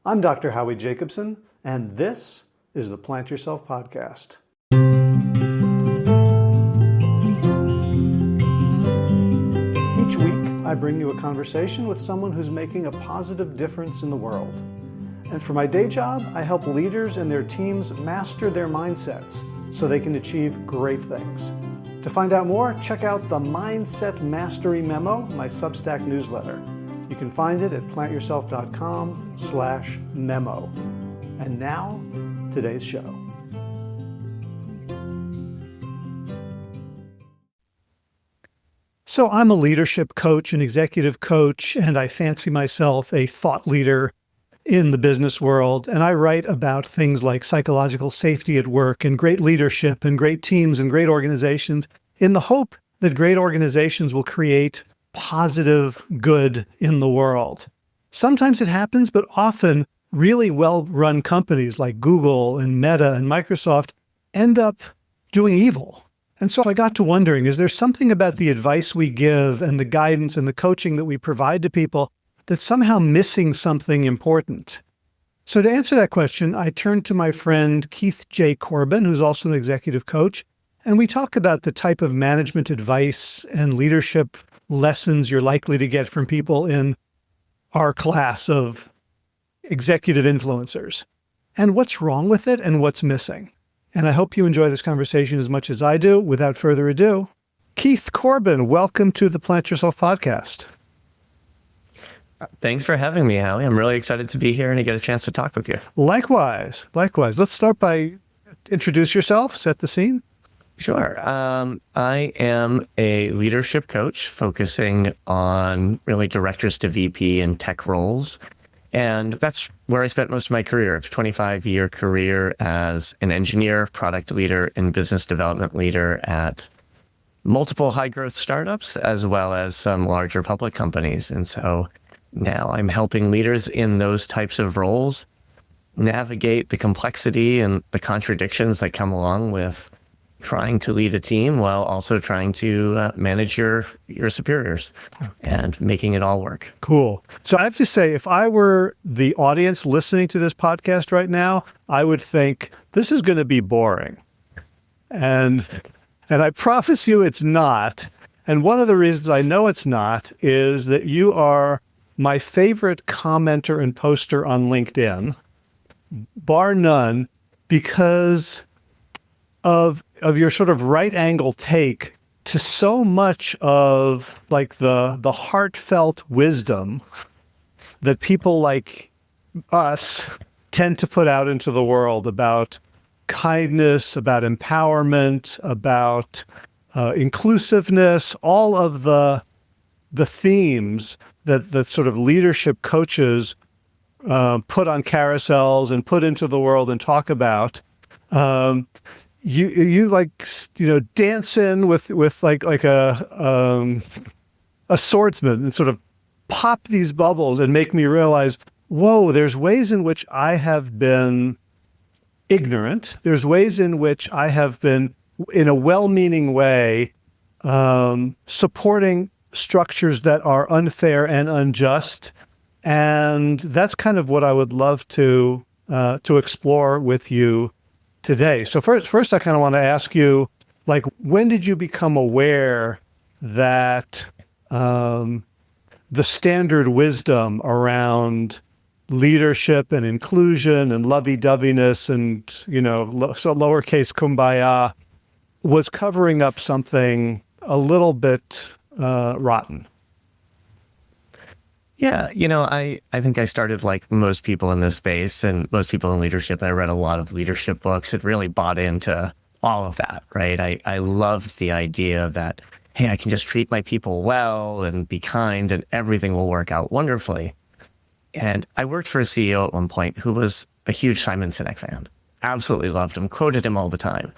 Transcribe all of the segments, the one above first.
I'm Dr. Howie Jacobson, and this is the Plant Yourself Podcast. Each week, I bring you a conversation with someone who's making a positive difference in the world. And for my day job, I help leaders and their teams master their mindsets so they can achieve great things. To find out more, check out the Mindset Mastery Memo, my Substack newsletter. You can find it at plantyourself.com/memo. And now, today's show. So I'm a leadership coach, an executive coach, and I fancy myself a thought leader in the business world. And I write about things like psychological safety at work and great leadership and great teams and great organizations in the hope that great organizations will create positive good in the world. Sometimes it happens, but often really well-run companies like Google and Meta and Microsoft end up doing evil. And so I got to wondering, is there something about the advice we give and the guidance and the coaching that we provide to people that's somehow missing something important? So to answer that question, I turned to my friend Keith J. Corbin, who's also an executive coach, and we talk about the type of management advice and leadership lessons you're likely to get from people in our class of executive influencers, and what's wrong with it and what's missing. And I hope you enjoy this conversation as much as I do. Without further ado, Keith Corbin, welcome to the Plant Yourself Podcast. Thanks for having me, Howie. I'm really excited to be here and to get a chance to talk with you. Likewise. Let's start by introduce yourself, set the scene. Sure. I am a leadership coach focusing on really directors to VP and tech roles. And that's where I spent most of my career, a 25-year career as an engineer, product leader, and business development leader at multiple high-growth startups, as well as some larger public companies. And so now I'm helping leaders in those types of roles navigate the complexity and the contradictions that come along with trying to lead a team while also trying to manage your superiors and making it all work. Cool. So I have to say, if I were the audience listening to this podcast right now, I would think this is going to be boring. And I promise you it's not. And one of the reasons I know it's not is that you are my favorite commenter and poster on LinkedIn, bar none, because of your sort of right angle take to so much of like the heartfelt wisdom that people like us tend to put out into the world about kindness, about empowerment, about inclusiveness, all of the themes that the sort of leadership coaches put on carousels and put into the world and talk about. You like, dance in with like a swordsman and sort of pop these bubbles and make me realize, whoa, there's ways in which I have been ignorant. There's ways in which I have been, in a well-meaning way, supporting structures that are unfair and unjust. And that's kind of what I would love to explore with you today. So first I kind of want to ask you, like, when did you become aware that the standard wisdom around leadership and inclusion and lovey-doveyness and, so lowercase kumbaya was covering up something a little bit rotten? Yeah, I think I started like most people in this space and most people in leadership. I read a lot of leadership books. It really bought into all of that, right? I loved the idea that, hey, I can just treat my people well and be kind and everything will work out wonderfully. And I worked for a CEO at one point who was a huge Simon Sinek fan. Absolutely loved him, quoted him all the time.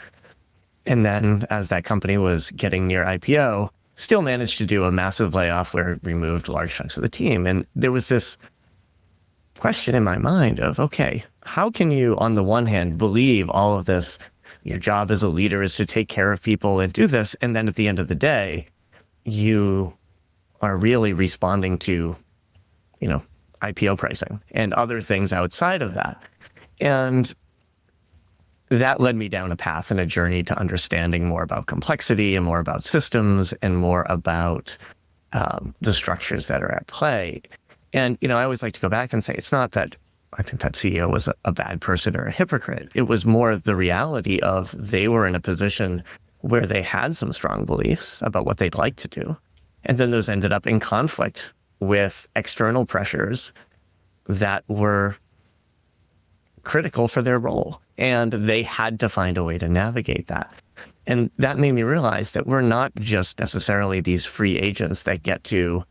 And then as that company was getting near IPO, still managed to do a massive layoff where it removed large chunks of the team. And there was this question in my mind of, okay, how can you, on the one hand, believe all of this, your job as a leader is to take care of people and do this, and then at the end of the day, you are really responding to, IPO pricing and other things outside of that. And that led me down a path and a journey to understanding more about complexity and more about systems and more about the structures that are at play. And, I always like to go back and say, it's not that I think that CEO was a bad person or a hypocrite. It was more the reality of they were in a position where they had some strong beliefs about what they'd like to do. And then those ended up in conflict with external pressures that were critical for their role. And they had to find a way to navigate that. And that made me realize that we're not just necessarily these free agents that get to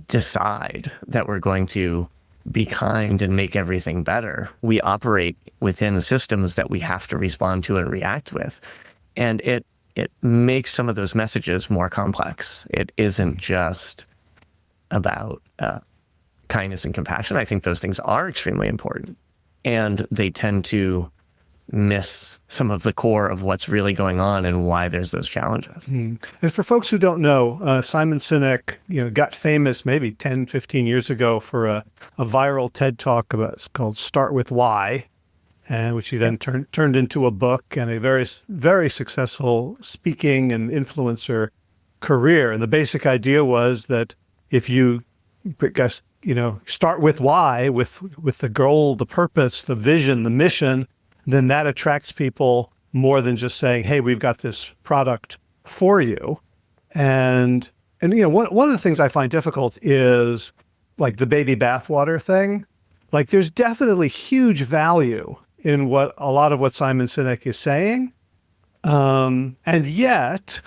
decide that we're going to be kind and make everything better. We operate within the systems that we have to respond to and react with. And it makes some of those messages more complex. It isn't just about kindness and compassion. I think those things are extremely important. And they tend to miss some of the core of what's really going on and why there's those challenges. And for folks who don't know, Simon Sinek, got famous maybe 10, 15 years ago for a viral TED Talk it's called Start With Why, and which he then turned into a book and a very, very successful speaking and influencer career. And the basic idea was that if you, start with why, with the goal, the purpose, the vision, the mission, then that attracts people more than just saying, hey, we've got this product for you. And one of the things I find difficult is like the baby bathwater thing. Like there's definitely huge value in a lot of what Simon Sinek is saying. And yet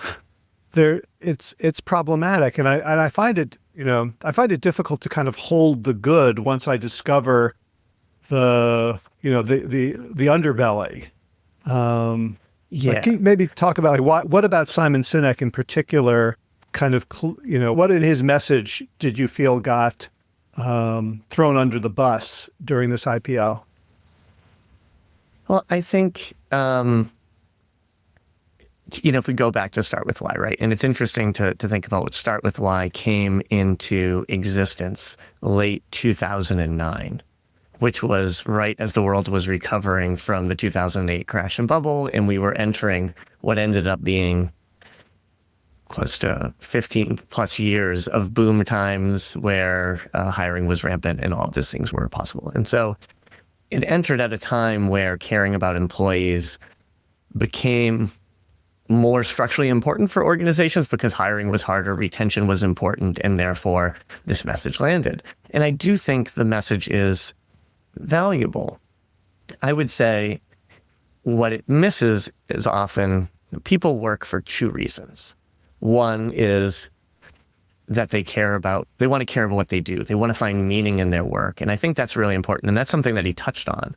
it's problematic. And I find it, difficult to kind of hold the good once I discover the underbelly. Can you maybe talk about what about Simon Sinek in particular? Kind of, what in his message did you feel got thrown under the bus during this IPO? Well, I think if we go back to Start With Why, right? And it's interesting to think about what Start With Why came into existence late 2009. Which was right as the world was recovering from the 2008 crash and bubble, and we were entering what ended up being close to 15 plus years of boom times where hiring was rampant and all of these things were possible. And so it entered at a time where caring about employees became more structurally important for organizations because hiring was harder, retention was important, and therefore this message landed. And I do think the message is valuable. I would say what it misses is often people work for two reasons. One is that they want to care about what they do. They want to find meaning in their work. And I think that's really important. And that's something that he touched on.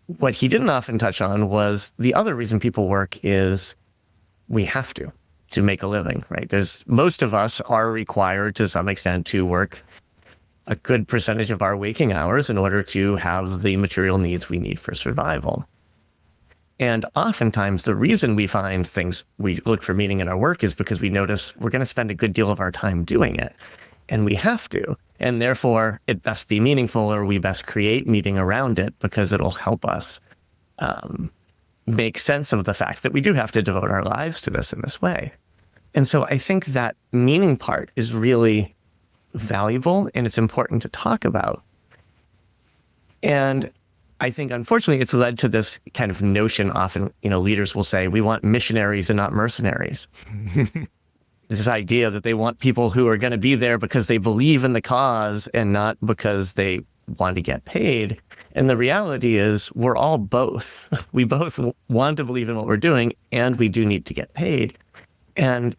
What he didn't often touch on was the other reason people work is we have to make a living, right? Most of us are required to some extent to work a good percentage of our waking hours in order to have the material needs we need for survival. And oftentimes the reason we look for meaning in our work is because we notice we're going to spend a good deal of our time doing it. And we have to. And therefore it best be meaningful, or we best create meaning around it because it'll help us make sense of the fact that we do have to devote our lives to this in this way. And so I think that meaning part is really valuable and it's important to talk about. And I think, unfortunately, it's led to this kind of notion often, leaders will say, we want missionaries and not mercenaries. This idea that they want people who are going to be there because they believe in the cause and not because they want to get paid. And the reality is we're all both. We both want to believe in what we're doing and we do need to get paid. And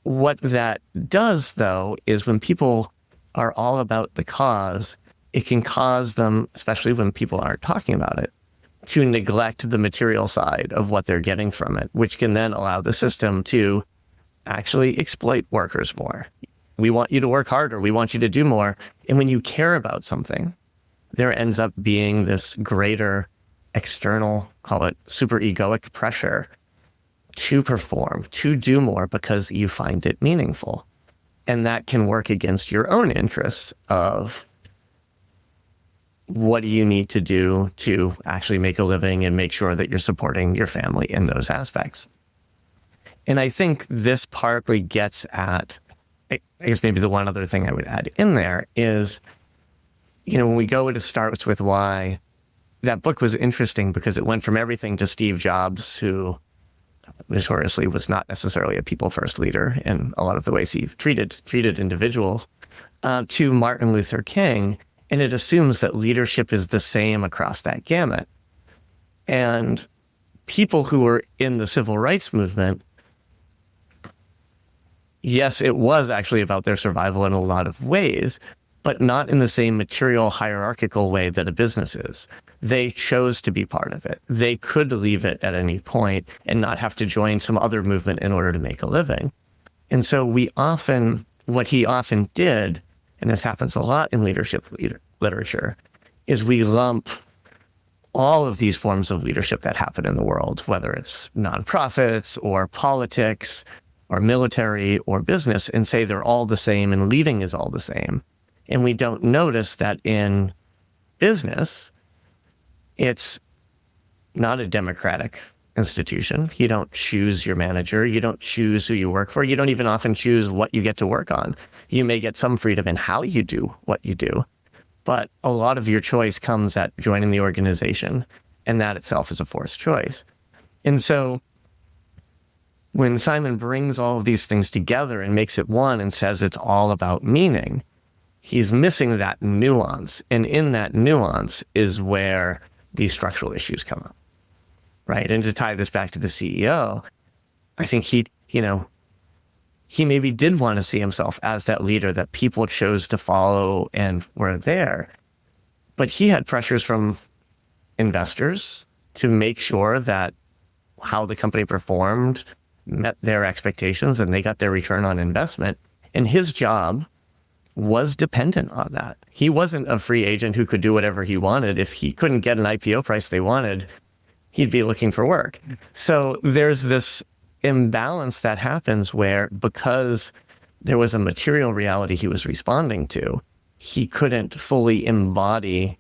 what that does, though, is when people are all about the cause, it can cause them, especially when people aren't talking about it, to neglect the material side of what they're getting from it, which can then allow the system to actually exploit workers more. We want you to work harder. We want you to do more. And when you care about something, there ends up being this greater external, call it super egoic pressure to perform, to do more because you find it meaningful. And that can work against your own interests of what do you need to do to actually make a living and make sure that you're supporting your family in those aspects. And I think this partly gets at, I guess maybe the one other thing I would add in there is, when we go to Starts With Why, that book was interesting because it went from everything to Steve Jobs, who notoriously was not necessarily a people-first leader in a lot of the ways he treated individuals, to Martin Luther King. And it assumes that leadership is the same across that gamut. And people who were in the civil rights movement, yes, it was actually about their survival in a lot of ways, but not in the same material hierarchical way that a business is. They chose to be part of it. They could leave it at any point and not have to join some other movement in order to make a living. And so what he often did, and this happens a lot in leadership literature, is we lump all of these forms of leadership that happen in the world, whether it's nonprofits or politics or military or business, and say they're all the same and leading is all the same. And we don't notice that in business, it's not a democratic institution. You don't choose your manager. You don't choose who you work for. You don't even often choose what you get to work on. You may get some freedom in how you do what you do, but a lot of your choice comes at joining the organization, and that itself is a forced choice. And so when Simon brings all of these things together and makes it one and says it's all about meaning, he's missing that nuance. And in that nuance is where these structural issues come up, right? And to tie this back to the CEO, I think he maybe did want to see himself as that leader that people chose to follow and were there. But he had pressures from investors to make sure that how the company performed met their expectations and they got their return on investment. And his job was dependent on that. He wasn't a free agent who could do whatever he wanted. If he couldn't get an IPO price they wanted, he'd be looking for work. So there's this imbalance that happens where, because there was a material reality he was responding to, he couldn't fully embody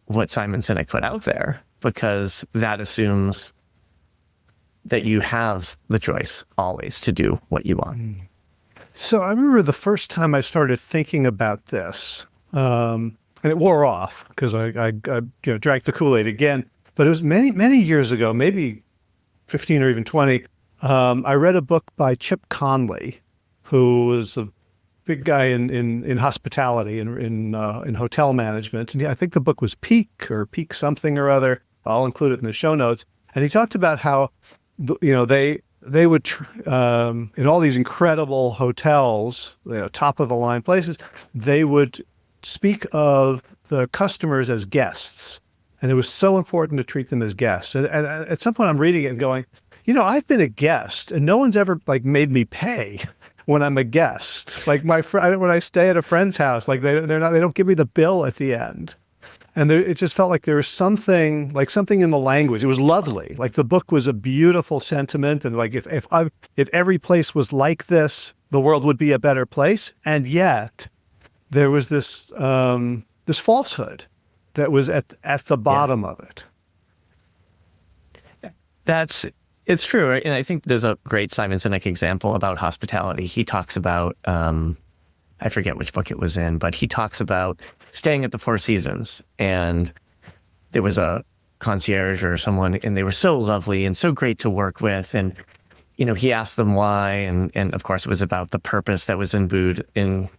what Simon Sinek put out there, because that assumes that you have the choice always to do what you want. So I remember the first time I started thinking about this, and it wore off because I drank the Kool-Aid again. But it was many years ago, maybe 15 or even 20. I read a book by Chip Conley, who was a big guy in hospitality and in hotel management. And I think the book was Peak something or other. I'll include it in the show notes. And he talked about how they would in all these incredible hotels, top of the line places, they would speak of the customers as guests. And it was so important to treat them as guests. And at some point I'm reading it and going, I've been a guest and no one's ever made me pay when I'm a guest. Like when I stay at a friend's house, they don't give me the bill at the end. And it just felt like there was something in the language. It was lovely. Like the book was a beautiful sentiment. And if every place was like this, the world would be a better place. And yet there was this falsehood that was at the bottom of it. It's true. Right? And I think there's a great Simon Sinek example about hospitality. He talks about, I forget which book it was in, but he talks about staying at the Four Seasons, and there was a concierge or someone, and they were so lovely and so great to work with. And, he asked them why. And of course it was about the purpose that was imbued in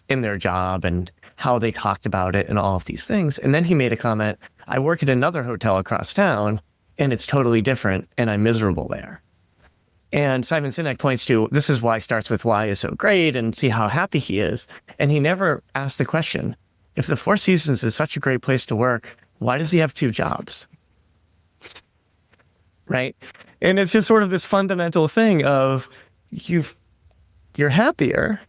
their job and how they talked about it and all of these things. And then he made a comment, I work at another hotel across town and it's totally different and I'm miserable there. And Simon Sinek points to, this is why Starts With Why is so great, and see how happy he is. And he never asked the question, if the Four Seasons is such a great place to work, why does he have two jobs? Right? And it's just sort of this fundamental thing of you're happier,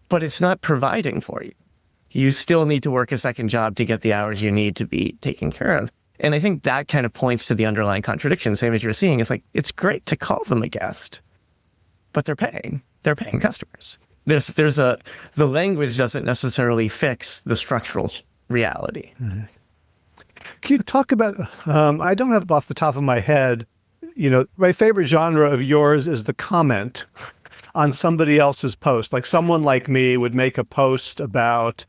but it's not providing for you. You still need to work a second job to get the hours you need to be taken care of. And I think that kind of points to the underlying contradiction, same as you're seeing. It's like, it's great to call them a guest, but they're paying customers. the language doesn't necessarily fix the structural reality. Can you talk about, I don't have it off the top of my head, my favorite genre of yours is the comment on somebody else's post. Like someone like me would make a post about,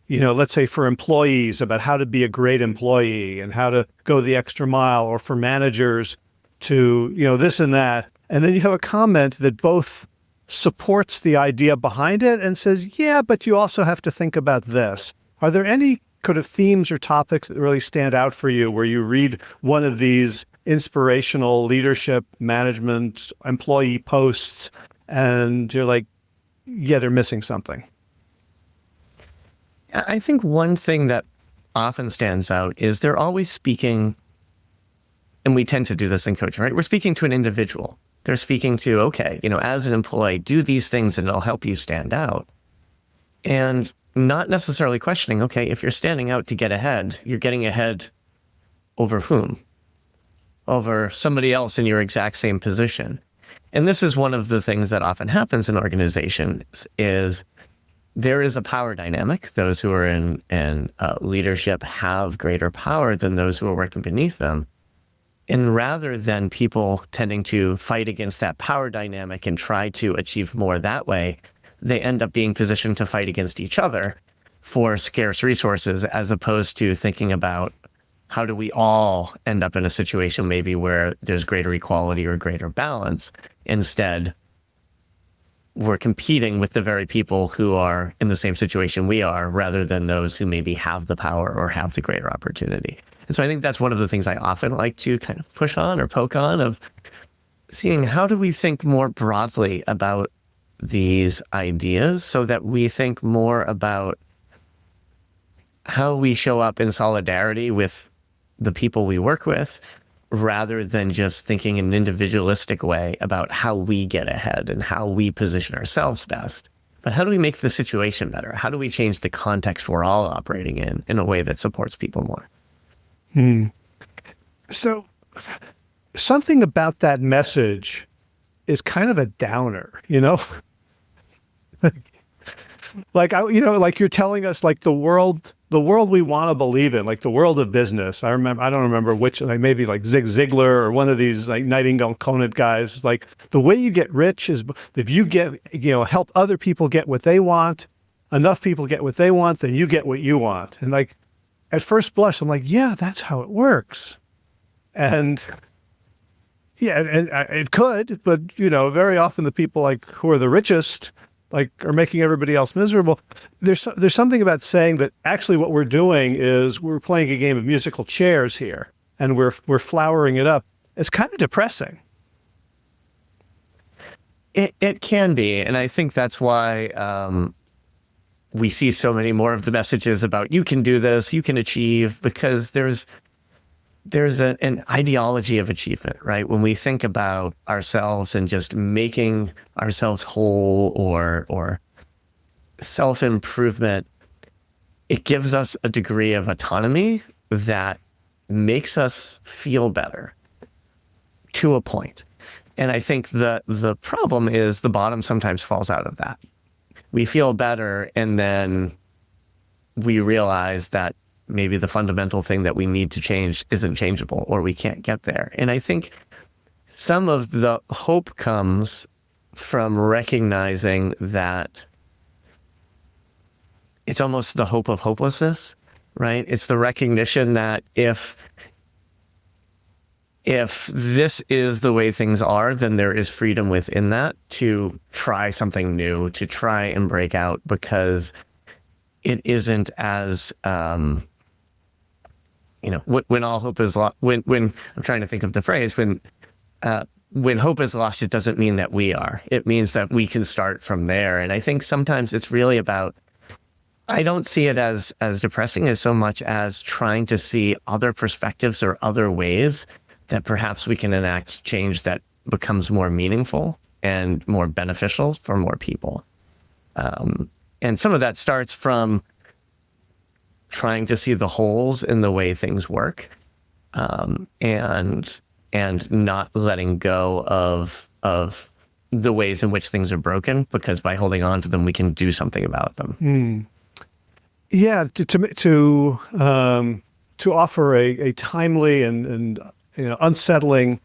let's say for employees, about how to be a great employee and how to go the extra mile, or for managers to, this and that. And then you have a comment that both supports the idea behind it and says, yeah, but you also have to think about this. Are there any kind of themes or topics that really stand out for you where you read one of these inspirational leadership, management, employee posts and you're like, yeah, they're missing something? I think one thing that often stands out is they're always speaking, and we tend to do this in coaching, right? We're speaking to an individual. They're speaking to, okay, as an employee, do these things and it'll help you stand out. And not necessarily questioning, okay, if you're standing out to get ahead, you're getting ahead over whom? Over somebody else in your exact same position. And this is one of the things that often happens in organizations is there is a power dynamic. Those who are in leadership have greater power than those who are working beneath them. And rather than people tending to fight against that power dynamic and try to achieve more that way, they end up being positioned to fight against each other for scarce resources, as opposed to thinking about how do we all end up in a situation maybe where there's greater equality or greater balance. Instead, we're competing with the very people who are in the same situation we are, rather than those who maybe have the power or have the greater opportunity. And so I think that's one of the things I often like to kind of push on or poke on, of seeing how do we think more broadly about these ideas so that we think more about how we show up in solidarity with the people we work with, rather than just thinking in an individualistic way about how we get ahead and how we position ourselves best. But how do we make the situation better? How do we change the context we're all operating in a way that supports people more? So something about that message is kind of a downer, like like you're telling us, like the world we want to believe in, like the world of business. I don't remember which, like maybe like Zig Ziglar or one of these like Nightingale Conant guys. Like the way you get rich is if you get, help other people get what they want, enough people get what they want, then you get what you want. And like at first blush, I'm like, yeah, that's how it works. And yeah, and it could, but very often the people like who are the richest are making everybody else miserable. There's something about saying that actually what we're doing is we're playing a game of musical chairs here, and we're flowering it up. It's kind of depressing. It can be, and I think that's why we see so many more of the messages about you can do this, you can achieve, because there's an ideology of achievement, right? When we think about ourselves and just making ourselves whole or self-improvement, it gives us a degree of autonomy that makes us feel better to a point. And I think the problem is the bottom sometimes falls out of that. We feel better, and then we realize that maybe the fundamental thing that we need to change isn't changeable, or we can't get there. And I think some of the hope comes from recognizing that it's almost the hope of hopelessness, right? It's the recognition that if this is the way things are, then there is freedom within that to try something new, to try and break out, because it isn't as when all hope is lost, when I'm trying to think of the phrase, when hope is lost, it doesn't mean that we are. It means that we can start from there. And I think sometimes it's really about, I don't see it as depressing as so much as trying to see other perspectives or other ways that perhaps we can enact change that becomes more meaningful and more beneficial for more people. And some of that starts from trying to see the holes in the way things work, and not letting go of the ways in which things are broken, because by holding on to them, we can do something about them. Yeah, to offer a timely and unsettling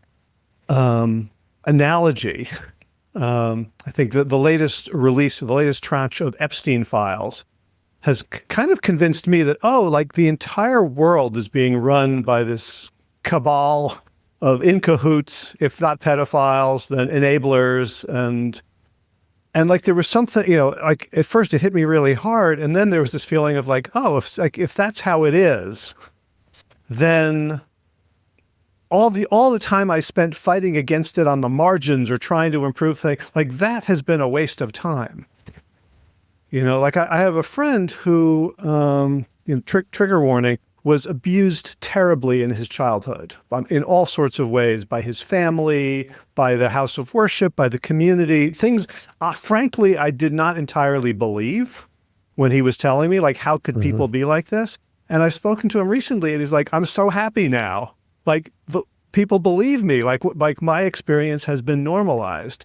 analogy. I think that the latest tranche of Epstein files has kind of convinced me that, like the entire world is being run by this cabal of in cahoots, if not pedophiles, then enablers. And like there was something, like at first it hit me really hard. And then there was this feeling of like, if that's how it is, then all the time I spent fighting against it on the margins or trying to improve things, like that has been a waste of time. Like I have a friend who, trigger warning, was abused terribly in his childhood in all sorts of ways, by his family, by the house of worship, by the community. Things, frankly, I did not entirely believe when he was telling me, like, how could people be like this? And I've spoken to him recently, and he's like, I'm so happy now. Like, people believe me. Like my experience has been normalized.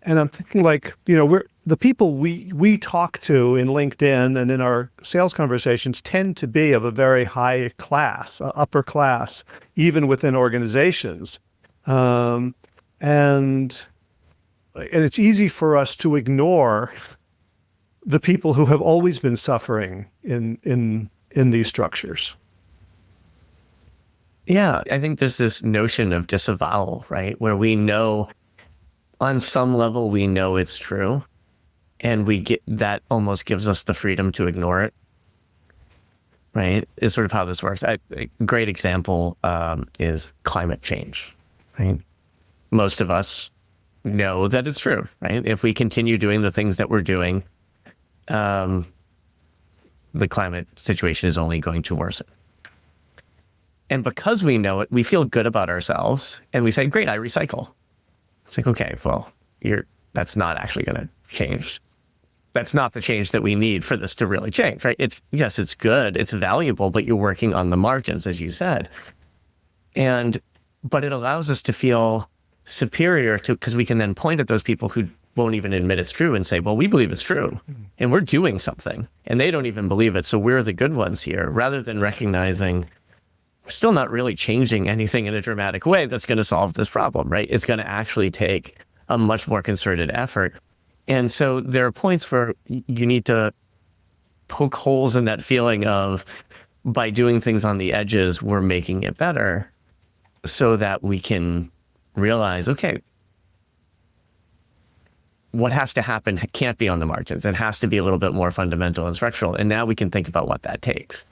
And I'm thinking, like, we're the people we talk to in LinkedIn and in our sales conversations tend to be of a very high class, upper class, even within organizations. And it's easy for us to ignore the people who have always been suffering in these structures. Yeah, I think there's this notion of disavowal, right? Where we know, on some level, we know it's true, and we get that almost gives us the freedom to ignore it, right? Is sort of how this works. A great example is climate change, right? Most of us know that it's true, right? If we continue doing the things that we're doing, the climate situation is only going to worsen. And because we know it, we feel good about ourselves, and we say, great, I recycle. It's like, okay, well, that's not actually going to change. That's not the change that we need for this to really change, right? Yes, it's good, it's valuable, but you're working on the margins, as you said. But it allows us to feel superior because we can then point at those people who won't even admit it's true and say, well, we believe it's true, and we're doing something, and they don't even believe it, so we're the good ones here, rather than recognizing we're still not really changing anything in a dramatic way that's going to solve this problem, right? It's going to actually take a much more concerted effort. And so there are points where you need to poke holes in that feeling of, by doing things on the edges, we're making it better, so that we can realize, okay, what has to happen can't be on the margins. It has to be a little bit more fundamental and structural. And now we can think about what that takes.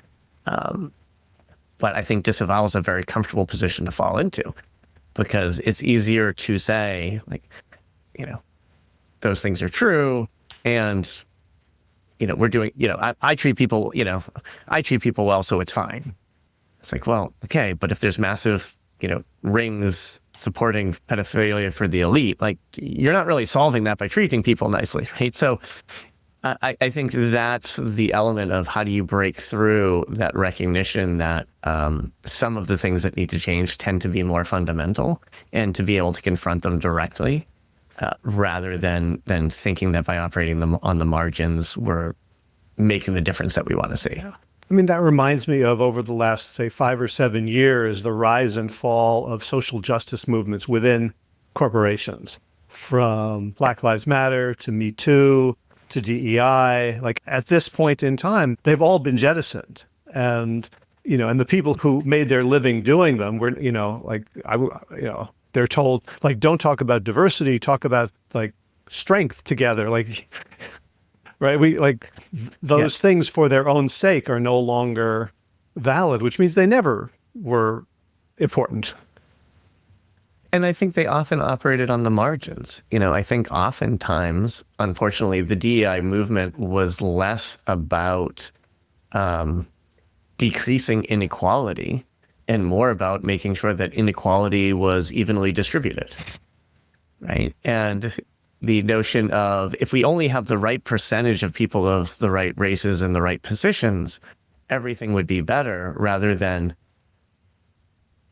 But I think disavowal is a very comfortable position to fall into, because it's easier to say, like, those things are true, and, we're doing, I treat people, I treat people well, so it's fine. It's like, well, okay, but if there's massive, rings supporting pedophilia for the elite, like, you're not really solving that by treating people nicely, right? So I think that's the element of how do you break through that recognition that some of the things that need to change tend to be more fundamental, and to be able to confront them directly, rather than thinking that by operating them on the margins, we're making the difference that we want to see. Yeah. I mean, that reminds me of, over the last, say, 5 or 7 years, the rise and fall of social justice movements within corporations, from Black Lives Matter to Me Too to DEI. Like, at this point in time, they've all been jettisoned. And, and the people who made their living doing them were, they're told, like, don't talk about diversity, talk about, like, strength together. Like, right? Those things for their own sake are no longer valid, which means they never were important. And I think they often operated on the margins. I think oftentimes, unfortunately, the DEI movement was less about decreasing inequality and more about making sure that inequality was evenly distributed, right? And the notion of, if we only have the right percentage of people of the right races and the right positions, everything would be better, rather than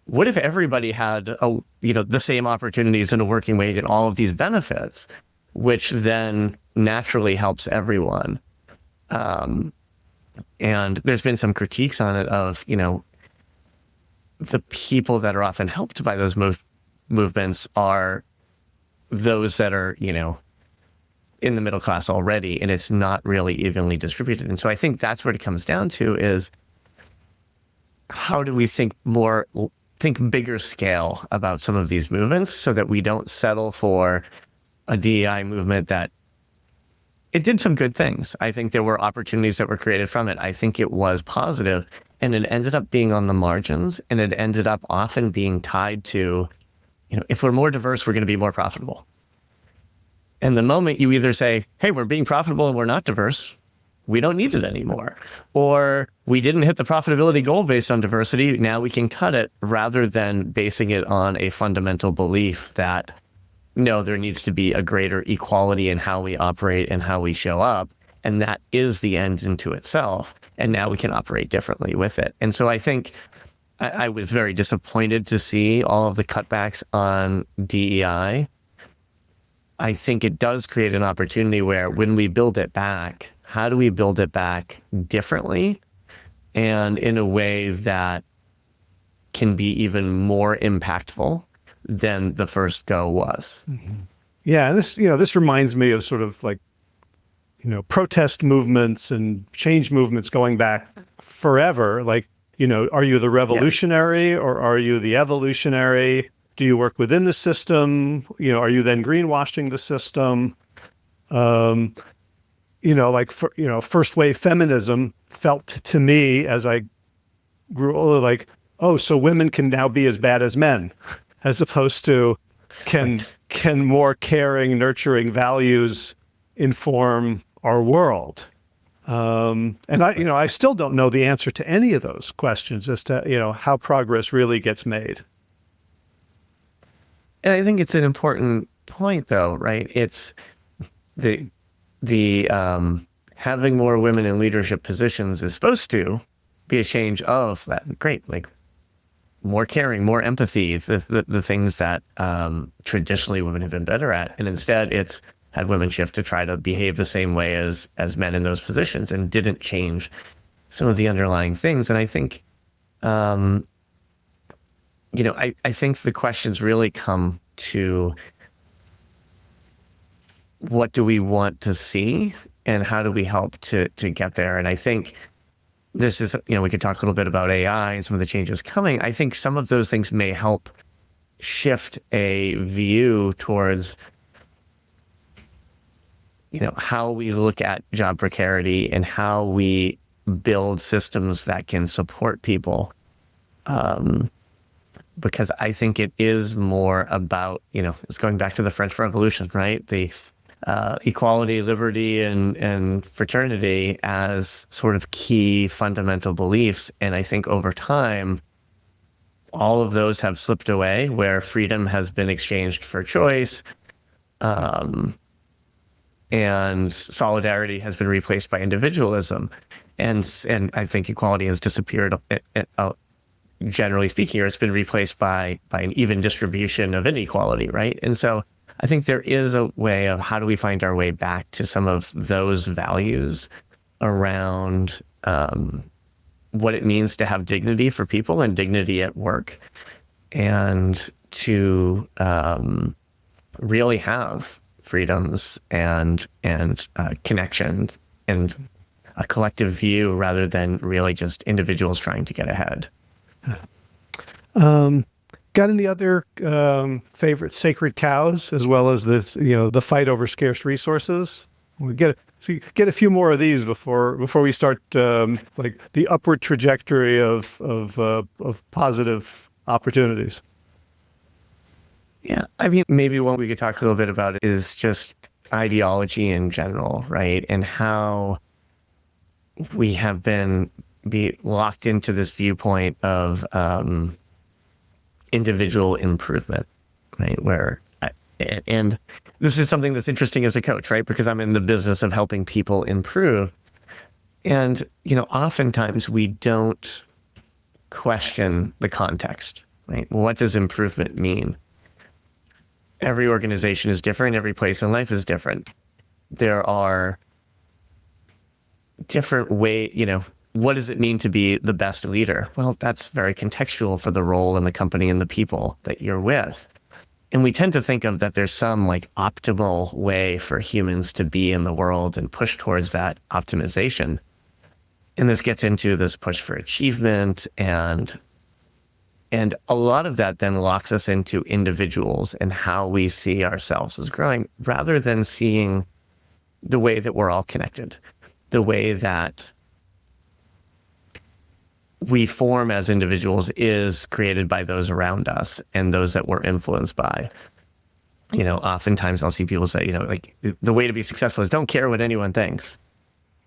what if everybody had the same opportunities and a working wage and all of these benefits, which then naturally helps everyone. And there's been some critiques on it of, the people that are often helped by those movements are those that are, in the middle class already, and it's not really evenly distributed. And so I think that's what it comes down to is, how do we think bigger scale about some of these movements so that we don't settle for a DEI movement that it did some good things. I think there were opportunities that were created from it. I think it was positive, and it ended up being on the margins, and it ended up often being tied to, if we're more diverse, we're going to be more profitable. And the moment you either say, hey, we're being profitable and we're not diverse, we don't need it anymore. Or we didn't hit the profitability goal based on diversity, now we can cut it, rather than basing it on a fundamental belief that, no, there needs to be a greater equality in how we operate and how we show up. And that is the end into itself. And now we can operate differently with it. And so I think I was very disappointed to see all of the cutbacks on DEI. I think it does create an opportunity where, when we build it back, how do we build it back differently and in a way that can be even more impactful than the first go was? Mm-hmm. Yeah, this reminds me of sort of like, protest movements and change movements going back forever. Like, are you the revolutionary or are you the evolutionary? Do you work within the system? Are you then greenwashing the system? First wave feminism felt to me, as I grew older, like, oh, so women can now be as bad as men, as opposed to can more caring, nurturing values inform our world? And I still don't know the answer to any of those questions as to, how progress really gets made. And I think it's an important point, though, right? It's the having more women in leadership positions is supposed to be a change of that. Great, like more caring, more empathy, the things that traditionally women have been better at. And instead, it's had women shift to try to behave the same way as men in those positions, and didn't change some of the underlying things. And I think, I think the questions really come to, what do we want to see and how do we help to get there? And I think this is, we could talk a little bit about AI and some of the changes coming. I think some of those things may help shift a view towards, how we look at job precarity and how we build systems that can support people. Because I think it is more about, it's going back to the French Revolution, right? The equality, liberty, and fraternity as sort of key fundamental beliefs. And I think over time, all of those have slipped away, where freedom has been exchanged for choice, and solidarity has been replaced by individualism. And I think equality has disappeared, generally speaking, or it's been replaced by an even distribution of inequality, right? And so I think there is a way of, how do we find our way back to some of those values around what it means to have dignity for people and dignity at work, and to really have freedoms and connections and a collective view, rather than really just individuals trying to get ahead. Got any other favorite sacred cows, as well as this, the fight over scarce resources? We get a few more of these before we start like the upward trajectory of positive opportunities. Yeah, I mean, maybe one we could talk a little bit about is just ideology in general, right? And how we have been locked into this viewpoint of individual improvement, right? And this is something that's interesting as a coach, right? Because I'm in the business of helping people improve. And, oftentimes we don't question the context, right? What does improvement mean? Every organization is different. Every place in life is different. There are different ways, what does it mean to be the best leader? Well, that's very contextual for the role in the company and the people that you're with. And we tend to think of that there's some like optimal way for humans to be in the world and push towards that optimization. And this gets into this push for achievement, and a lot of that then locks us into individuals and how we see ourselves as growing, rather than seeing the way that we're all connected, the way that we form as individuals is created by those around us and those that we're influenced by. Oftentimes I'll see people say, like, the way to be successful is don't care what anyone thinks.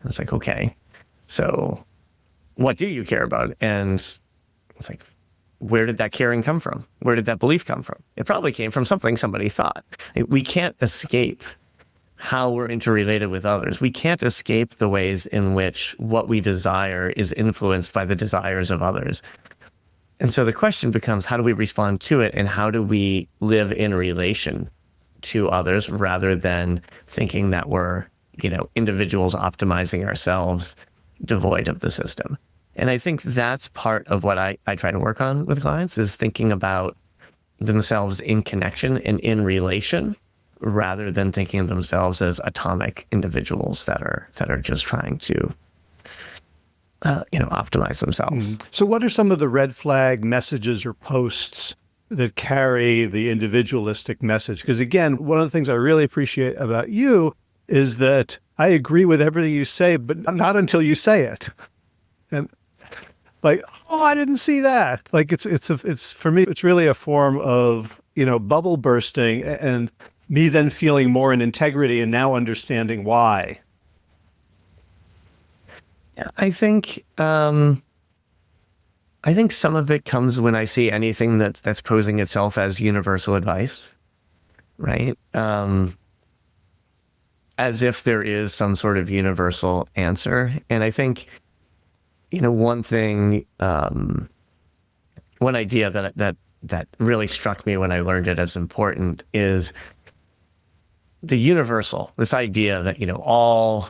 And it's like, okay, so what do you care about? And it's like, where did that caring come from? Where did that belief come from? It probably came from something somebody thought. We can't escape how we're interrelated with others. We can't escape the ways in which what we desire is influenced by the desires of others. And so the question becomes, how do we respond to it, and how do we live in relation to others rather than thinking that we're, individuals optimizing ourselves devoid of the system? And I think that's part of what I try to work on with clients, is thinking about themselves in connection and in relation, rather than thinking of themselves as atomic individuals that are just trying to, optimize themselves. So what are some of the red flag messages or posts that carry the individualistic message? Because again, one of the things I really appreciate about you is that I agree with everything you say, but not until you say it. And like, oh, I didn't see that. Like it's for me, it's really a form of, bubble bursting, and me then feeling more in integrity and now understanding why. Yeah, I think some of it comes when I see anything that's posing itself as universal advice, right? As if there is some sort of universal answer. And I think, one thing, one idea that really struck me when I learned it as important is the universal, this idea that, all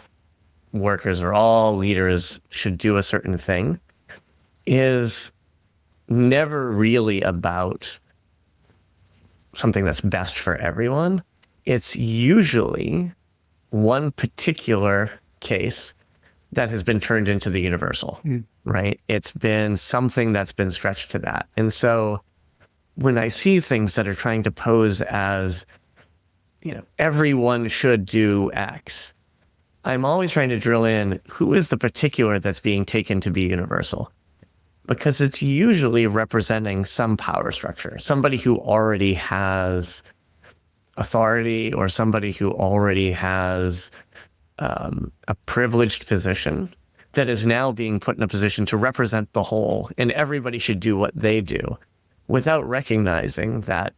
workers or all leaders should do a certain thing, is never really about something that's best for everyone. It's usually one particular case that has been turned into the universal, right? It's been something that's been stretched to that. And so when I see things that are trying to pose as, everyone should do X, I'm always trying to drill in, who is the particular that's being taken to be universal? Because it's usually representing some power structure, somebody who already has authority, or somebody who already has a privileged position that is now being put in a position to represent the whole, and everybody should do what they do, without recognizing that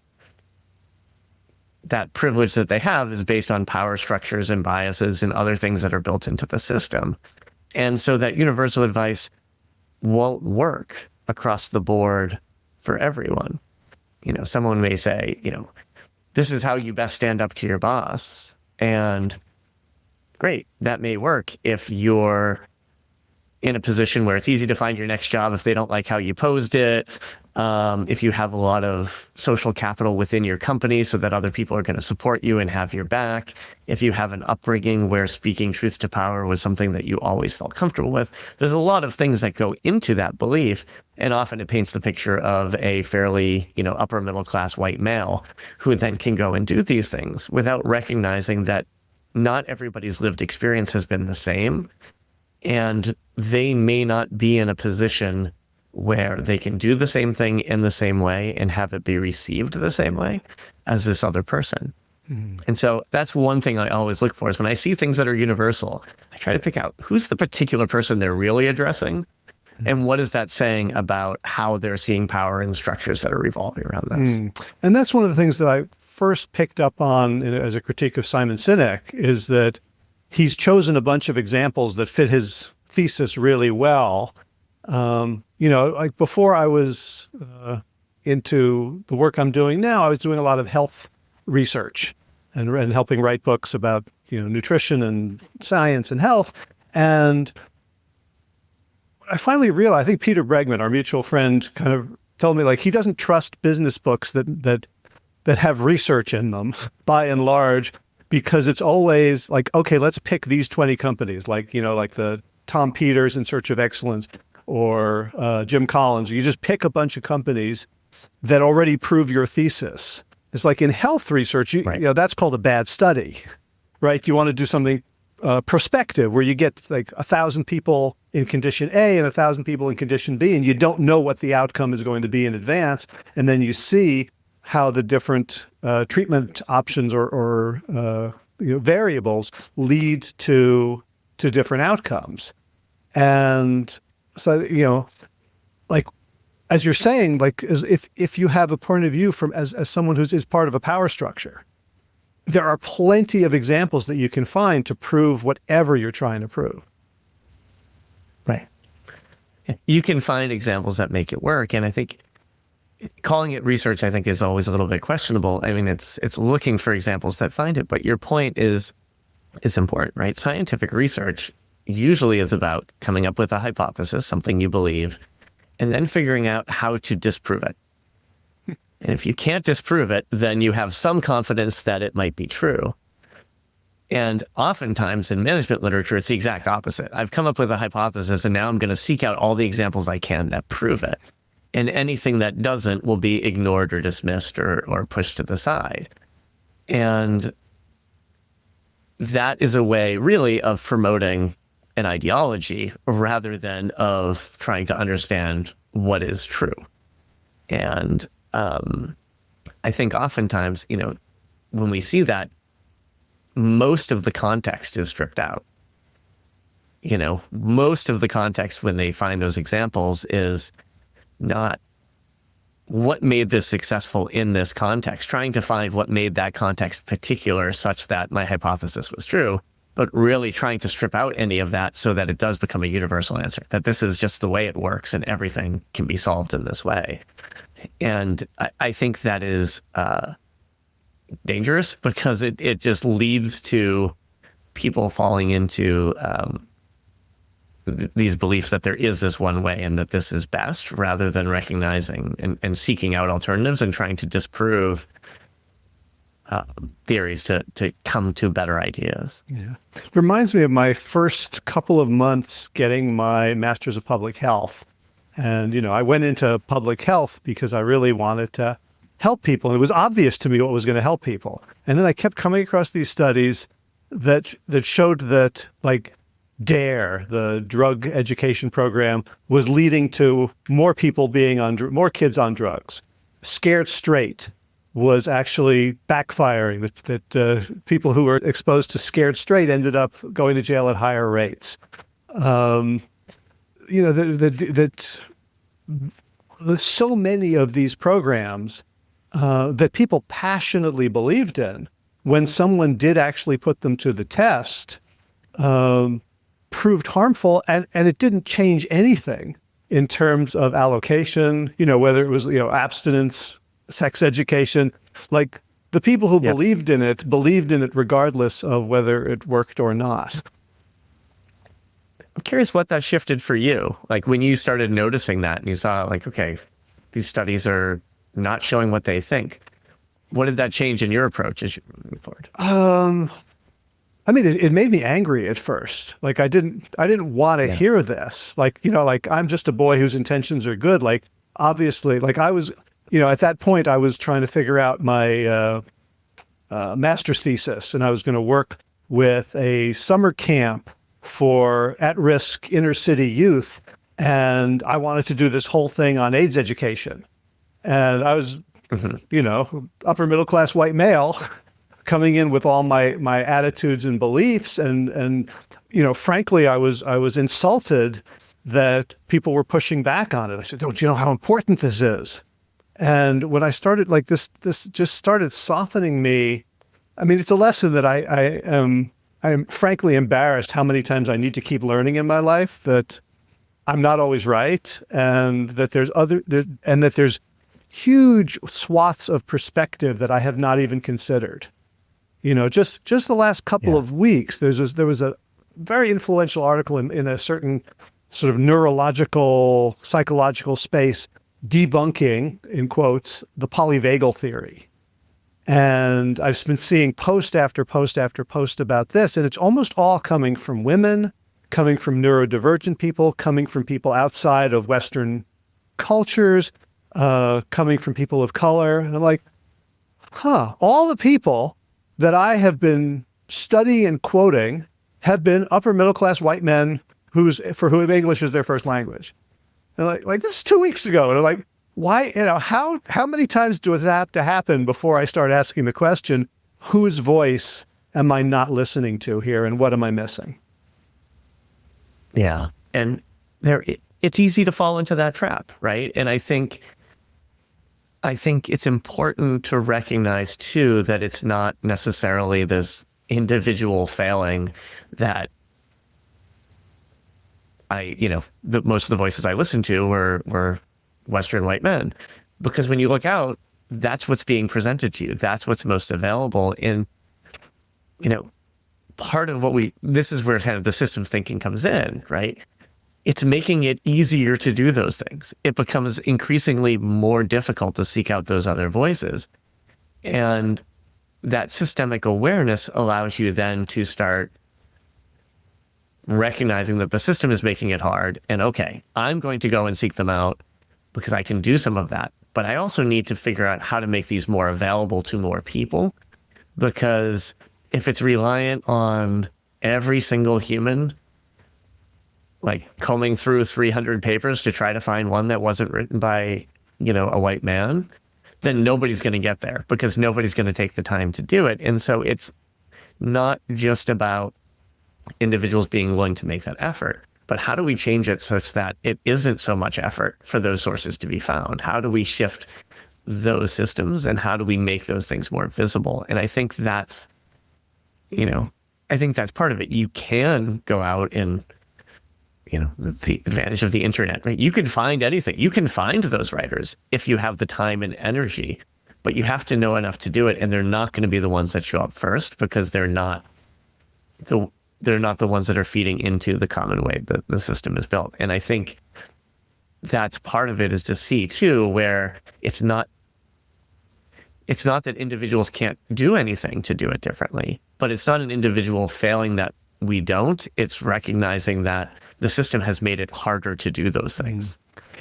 that privilege that they have is based on power structures and biases and other things that are built into the system. And so that universal advice won't work across the board for everyone. Someone may say, this is how you best stand up to your boss. And great, that may work if you're in a position where it's easy to find your next job if they don't like how you posed it. If you have a lot of social capital within your company so that other people are going to support you and have your back. If you have an upbringing where speaking truth to power was something that you always felt comfortable with. There's a lot of things that go into that belief. And often it paints the picture of a fairly, upper middle class white male who then can go and do these things without recognizing that not everybody's lived experience has been the same. And they may not be in a position where they can do the same thing in the same way and have it be received the same way as this other person. And so that's one thing I always look for, is when I see things that are universal, I try to pick out who's the particular person they're really addressing, and what is that saying about how they're seeing power and structures that are revolving around this. And that's one of the things that I first picked up on as a critique of Simon Sinek, is that he's chosen a bunch of examples that fit his thesis really well. Like before I was, into the work I'm doing now, I was doing a lot of health research and helping write books about, nutrition and science and health. And I finally realized, I think Peter Bregman, our mutual friend, kind of told me, like, he doesn't trust business books that have research in them by and large, because it's always like, okay, let's pick these 20 companies, like the Tom Peters In Search of Excellence or Jim Collins. You just pick a bunch of companies that already prove your thesis. It's like in health research, that's called a bad study, right? You want to do something prospective where you get like 1,000 people in condition A and 1,000 people in condition B, and you don't know what the outcome is going to be in advance. And then you see how the different treatment options or variables lead to different outcomes. And so, like, as you're saying, like, if you have a point of view from as someone is part of a power structure, there are plenty of examples that you can find to prove whatever you're trying to prove. Right. You can find examples that make it work. And I think calling it research, I think, is always a little bit questionable. I mean, it's looking for examples that find it. But your point is important, right? Scientific research usually is about coming up with a hypothesis, something you believe, and then figuring out how to disprove it. And if you can't disprove it, then you have some confidence that it might be true. And oftentimes in management literature, it's the exact opposite. I've come up with a hypothesis, and now I'm going to seek out all the examples I can that prove it. And anything that doesn't will be ignored or dismissed or pushed to the side. And that is a way really of promoting an ideology rather than of trying to understand what is true. And I think oftentimes, when we see that, most of the context is stripped out. Most of the context when they find those examples is not what made this successful in this context, trying to find what made that context particular such that my hypothesis was true, but really trying to strip out any of that so that it does become a universal answer, that this is just the way it works and everything can be solved in this way. And I think that is dangerous because it just leads to people falling into these beliefs that there is this one way and that this is best, rather than recognizing and seeking out alternatives and trying to disprove theories to come to better ideas. Yeah. It reminds me of my first couple of months getting my Master's of Public Health. And, I went into public health because I really wanted to help people. And it was obvious to me what was going to help people. And then I kept coming across these studies that showed that, like, DARE, the drug education program, was leading to more people being more kids on drugs. Scared Straight was actually backfiring, that people who were exposed to Scared Straight ended up going to jail at higher rates. So many of these programs that people passionately believed in, when someone did actually put them to the test, proved harmful, and it didn't change anything in terms of allocation, whether it was, abstinence, sex education. Like, the people who believed in it regardless of whether it worked or not. I'm curious what that shifted for you. Like, when you started noticing that and you saw, like, okay, these studies are not showing what they think. What did that change in your approach as you move forward? I mean, it made me angry at first. Like, I didn't want to hear this. Like, like, I'm just a boy whose intentions are good. Like, obviously, like, I was, at that point, I was trying to figure out my master's thesis, and I was going to work with a summer camp for at-risk inner-city youth, and I wanted to do this whole thing on AIDS education. And I was, upper middle-class white male, coming in with all my attitudes and beliefs, and frankly, I was insulted that people were pushing back on it. I said, "Don't you know how important this is?" And when I started, like, this just started softening me. I mean, it's a lesson that I'm frankly embarrassed how many times I need to keep learning in my life, that I'm not always right, and that there's huge swaths of perspective that I have not even considered. Just the last couple of weeks, there was a very influential article in a certain sort of neurological, psychological space debunking, in quotes, the polyvagal theory. And I've been seeing post after post after post about this, and it's almost all coming from women, coming from neurodivergent people, coming from people outside of Western cultures, coming from people of color. And I'm like, all the people that I have been studying and quoting have been upper middle class white men for whom English is their first language. And like this is 2 weeks ago. And I'm like, why, how many times does that have to happen before I start asking the question, whose voice am I not listening to here and what am I missing? Yeah. And it's easy to fall into that trap, right? And I think it's important to recognize too that it's not necessarily this individual failing that most of the voices I listened to were Western white men, because when you look out, that's what's being presented to you. That's what's most available. And, part of this is where kind of the systems thinking comes in, right? It's making it easier to do those things. It becomes increasingly more difficult to seek out those other voices. And that systemic awareness allows you then to start recognizing that the system is making it hard. And okay, I'm going to go and seek them out because I can do some of that. But I also need to figure out how to make these more available to more people, because if it's reliant on every single human, like combing through 300 papers to try to find one that wasn't written by, a white man, then nobody's going to get there because nobody's going to take the time to do it. And so it's not just about individuals being willing to make that effort, but how do we change it such that it isn't so much effort for those sources to be found? How do we shift those systems and how do we make those things more visible? And I think that's part of it. You can go out and, the advantage of the internet, right? You can find anything. You can find those writers if you have the time and energy, but you have to know enough to do it. And they're not going to be the ones that show up first because they're not the ones that are feeding into the common way that the system is built. And I think that's part of it, is to see too, where it's not that individuals can't do anything to do it differently, but it's not an individual failing that we don't. It's recognizing that the system has made it harder to do those things.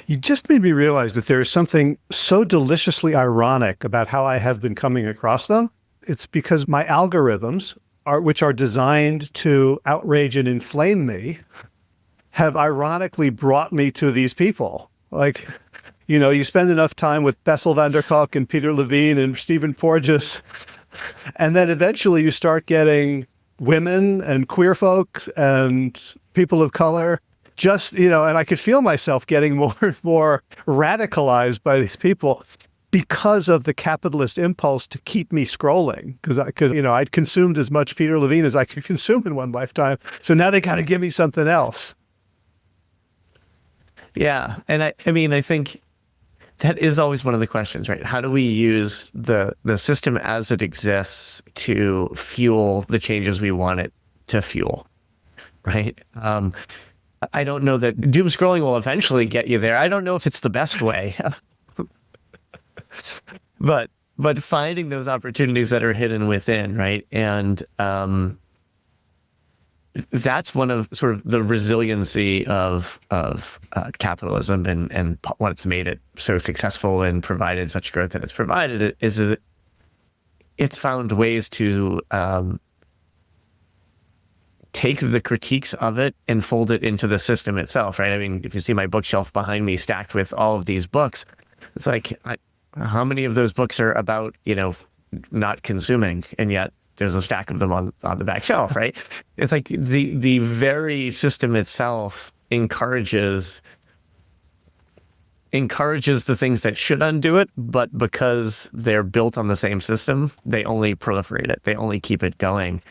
You just made me realize that there is something so deliciously ironic about how I have been coming across them. It's because my algorithms, which are designed to outrage and inflame me, have ironically brought me to these people. Like, you spend enough time with Bessel van der Kolk and Peter Levine and Stephen Porges, and then eventually you start getting women and queer folks and people of color, and I could feel myself getting more and more radicalized by these people because of the capitalist impulse to keep me scrolling, because I'd consumed as much Peter Levine as I could consume in one lifetime. So now they got to give me something else. Yeah. And I think that is always one of the questions, right? How do we use the system as it exists to fuel the changes we want it to fuel, right? I don't know that doom scrolling will eventually get you there. I don't know if it's the best way. But finding those opportunities that are hidden within, right? And that's one of sort of the resiliency of capitalism and what it's made it so successful and provided such growth that it's provided, is that it's found ways to take the critiques of it and fold it into the system itself, right? I mean, if you see my bookshelf behind me stacked with all of these books, it's like, how many of those books are about, not consuming, and yet there's a stack of them on the back shelf, right? It's like the very system itself encourages the things that should undo it, but because they're built on the same system, they only proliferate it. They only keep it going.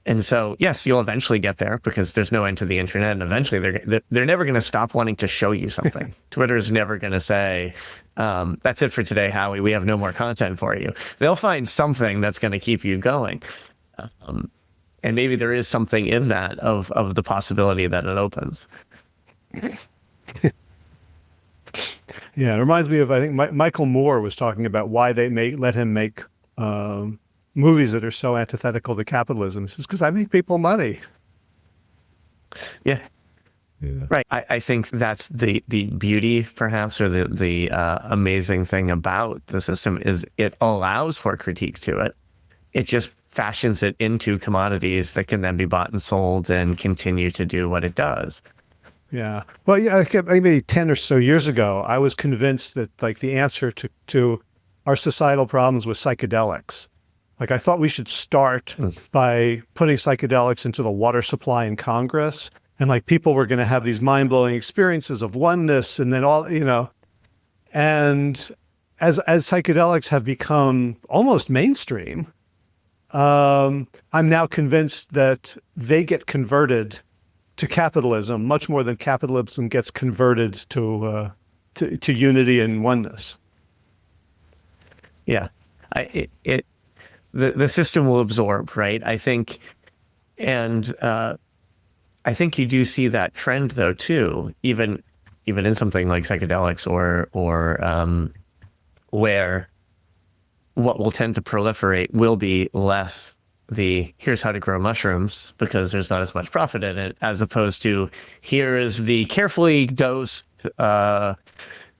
And so, yes, you'll eventually get there because there's no end to the internet, and eventually they're never going to stop wanting to show you something. Twitter is never going to say, "That's it for today, Howie. We have no more content for you." They'll find something that's going to keep you going, and maybe there is something in that of the possibility that it opens. Yeah, it reminds me of, I think Michael Moore was talking about why they let him make movies that are so antithetical to capitalism. He says, because I make people money. Yeah. Right. I think that's the beauty, perhaps, or the amazing thing about the system is it allows for critique to it. It just fashions it into commodities that can then be bought and sold and continue to do what it does. Yeah. Well, yeah, maybe 10 or so years ago, I was convinced that like the answer to our societal problems was psychedelics. Like I thought we should start by putting psychedelics into the water supply in Congress, and like people were going to have these mind-blowing experiences of oneness, and then all, and as psychedelics have become almost mainstream, I'm now convinced that they get converted to capitalism much more than capitalism gets converted to unity and oneness. Yeah, the system will absorb, right? I think, and I think you do see that trend though too, even in something like psychedelics or where what will tend to proliferate will be less the here's how to grow mushrooms because there's not as much profit in it, as opposed to here is the carefully dosed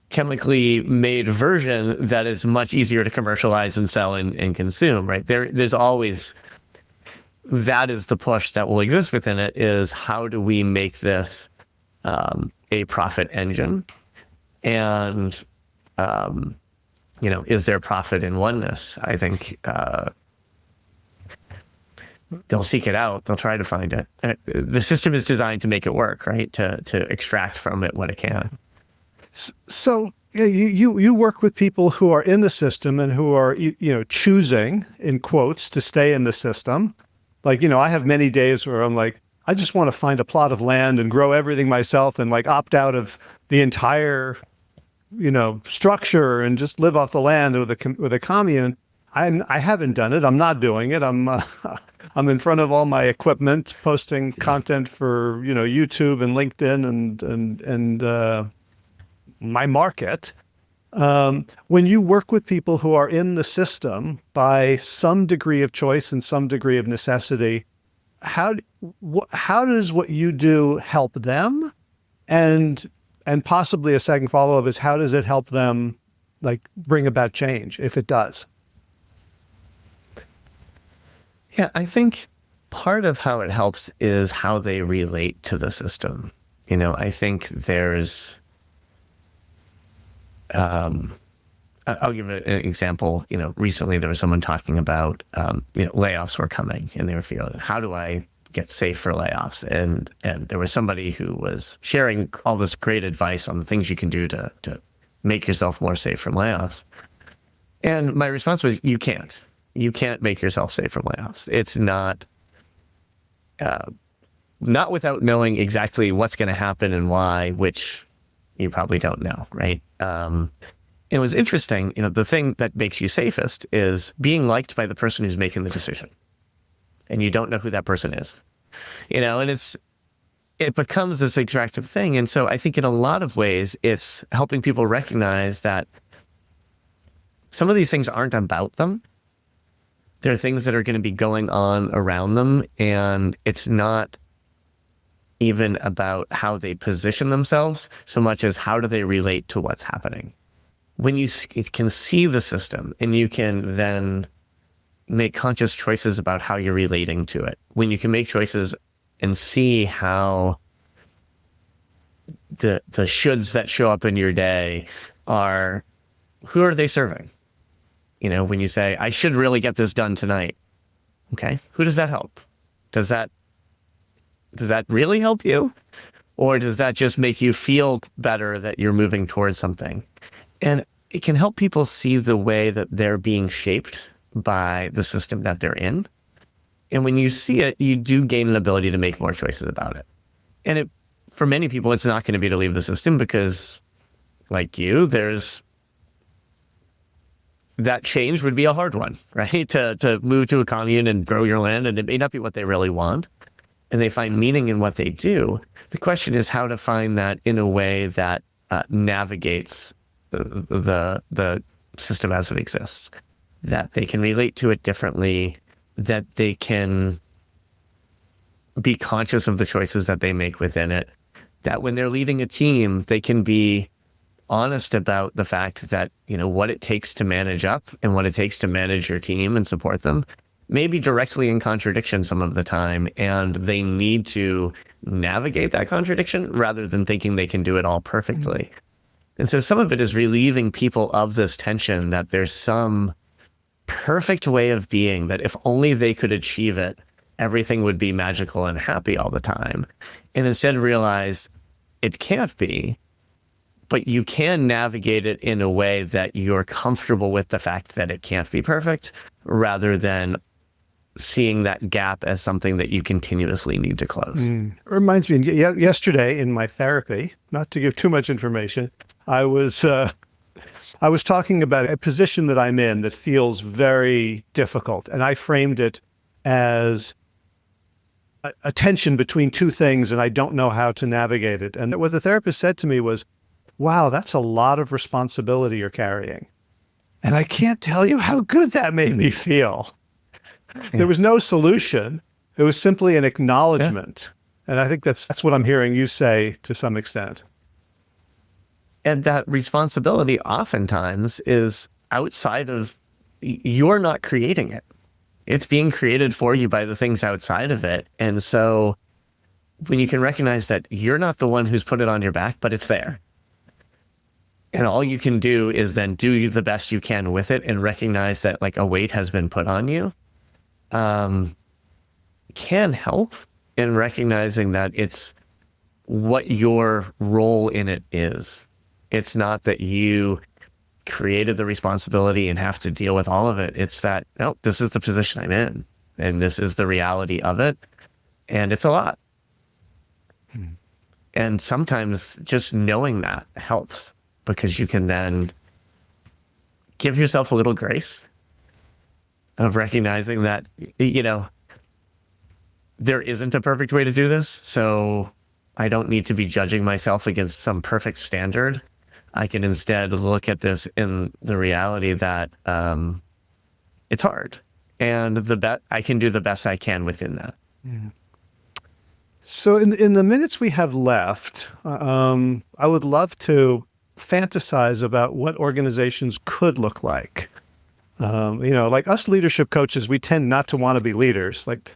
chemically made version that is much easier to commercialize and sell and consume, right? There's always, that is the push that will exist within it, is how do we make this a profit engine? And, is there profit in oneness? I think they'll seek it out. They'll try to find it. The system is designed to make it work, right? To extract from it what it can. So you work with people who are in the system and who are, choosing, in quotes, to stay in the system. Like, I have many days where I'm like, I just want to find a plot of land and grow everything myself and like opt out of the entire, structure and just live off the land with a commune. I haven't done it. I'm not doing it. I'm in front of all my equipment, posting content for, YouTube and LinkedIn and my market. When you work with people who are in the system by some degree of choice and some degree of necessity, how does what you do help them? And possibly a second follow-up is, how does it help them like bring about change, if it does? Yeah, I think part of how it helps is how they relate to the system. I think there's I'll give an example. Recently there was someone talking about, layoffs were coming, and they were feeling, how do I get safe for layoffs? And there was somebody who was sharing all this great advice on the things you can do to make yourself more safe from layoffs. And my response was, you can't make yourself safe from layoffs. It's not without knowing exactly what's going to happen and why, which you probably don't know, right? It was interesting, the thing that makes you safest is being liked by the person who's making the decision. And you don't know who that person is, and it becomes this attractive thing. And so I think in a lot of ways, it's helping people recognize that some of these things aren't about them. There are things that are going to be going on around them, and it's not even about how they position themselves so much as how do they relate to what's happening. When you can see the system and you can then make conscious choices about how you're relating to it, when you can make choices and see how the shoulds that show up in your day are, who are they serving? When you say, I should really get this done tonight. Okay. Who does that help? Does that really help you? Or does that just make you feel better that you're moving towards something? And it can help people see the way that they're being shaped by the system that they're in. And when you see it, you do gain an ability to make more choices about it. And for many people, it's not going to be to leave the system because, like you, that change would be a hard one, right? To move to a commune and grow your land, and it may not be what they really want, and they find meaning in what they do. The question is how to find that in a way that navigates the system as it exists, that they can relate to it differently, that they can be conscious of the choices that they make within it, that when they're leading a team, they can be honest about the fact that, what it takes to manage up and what it takes to manage your team and support them may be directly in contradiction some of the time. And they need to navigate that contradiction rather than thinking they can do it all perfectly. And so some of it is relieving people of this tension that there's some perfect way of being that if only they could achieve it, everything would be magical and happy all the time. And instead realize it can't be, but you can navigate it in a way that you're comfortable with the fact that it can't be perfect, rather than seeing that gap as something that you continuously need to close. It reminds me, yesterday in my therapy, not to give too much information, I was talking about a position that I'm in that feels very difficult. And I framed it as a tension between two things, and I don't know how to navigate it. And what the therapist said to me was, wow, that's a lot of responsibility you're carrying. And I can't tell you how good that made me feel. Yeah. There was no solution. It was simply an acknowledgement. Yeah. And I think that's what I'm hearing you say to some extent. And that responsibility oftentimes is outside of, you're not creating it. It's being created for you by the things outside of it. And so when you can recognize that you're not the one who's put it on your back, but it's there. And all you can do is then do the best you can with it and recognize that like a weight has been put on you, can help in recognizing that it's what your role in it is. It's not that you created the responsibility and have to deal with all of it. It's that, no, this is the position I'm in and this is the reality of it. And it's a lot. And sometimes just knowing that helps, because you can then give yourself a little grace of recognizing that, there isn't a perfect way to do this. So I don't need to be judging myself against some perfect standard. I can instead look at this in the reality that it's hard, and I can do the best I can within that. Yeah. So in the minutes we have left, I would love to fantasize about what organizations could look like. Like us leadership coaches, we tend not to want to be leaders. Like,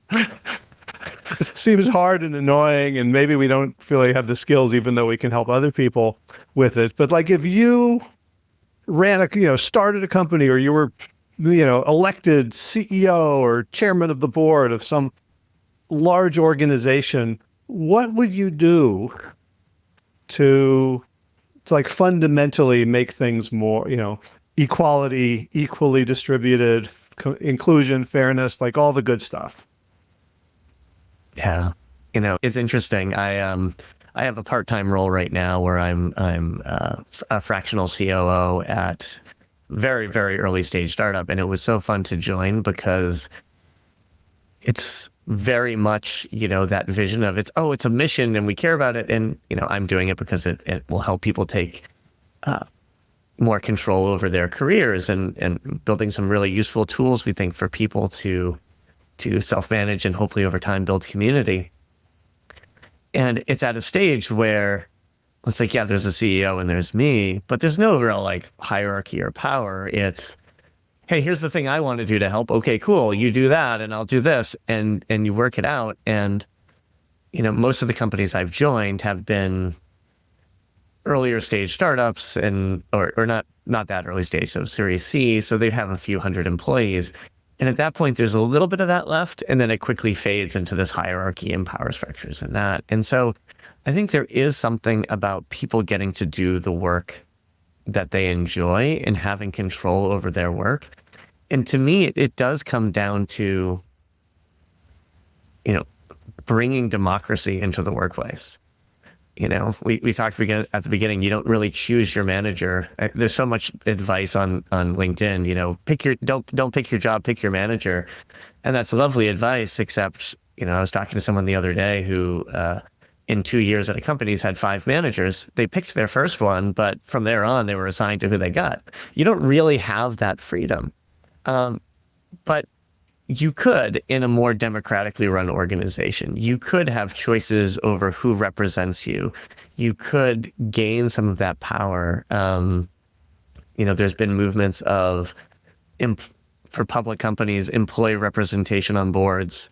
it seems hard and annoying, and maybe we don't feel like have the skills, even though we can help other people with it. But like if you started a company, or you were, elected CEO or chairman of the board of some large organization, what would you do to like fundamentally make things more, equality, equally distributed, inclusion, fairness, like all the good stuff? Yeah. It's interesting. I have a part-time role right now where I'm a fractional COO at very, very early stage startup. And it was so fun to join because it's very much, that vision of it's a mission and we care about it. And, I'm doing it because it will help people take more control over their careers and building some really useful tools, we think, for people to self-manage and hopefully over time build community. And it's at a stage where it's like, yeah, there's a CEO and there's me, but there's no real like hierarchy or power. It's, hey, here's the thing I want to do to help. Okay, cool. You do that and I'll do this, and you work it out. And, most of the companies I've joined have been earlier stage startups or not that early stage, so Series C. So they have a few hundred employees. And at that point, there's a little bit of that left, and then it quickly fades into this hierarchy and power structures and that. And so I think there is something about people getting to do the work that they enjoy and having control over their work. And to me, it does come down to you know, bringing democracy into the workplace. You know, we talked at the beginning, you don't really choose your manager. There's so much advice on LinkedIn, you know, don't pick your job, pick your manager. And that's lovely advice, except, you know, I was talking to someone the other day who, in 2 years at a company, has had 5 managers. They picked their first one, but from there on, they were assigned to who they got. You don't really have that freedom. But you could, in a more democratically run organization, you could have choices over who represents you. You could gain some of that power. You know, there's been movements of, for public companies, employee representation on boards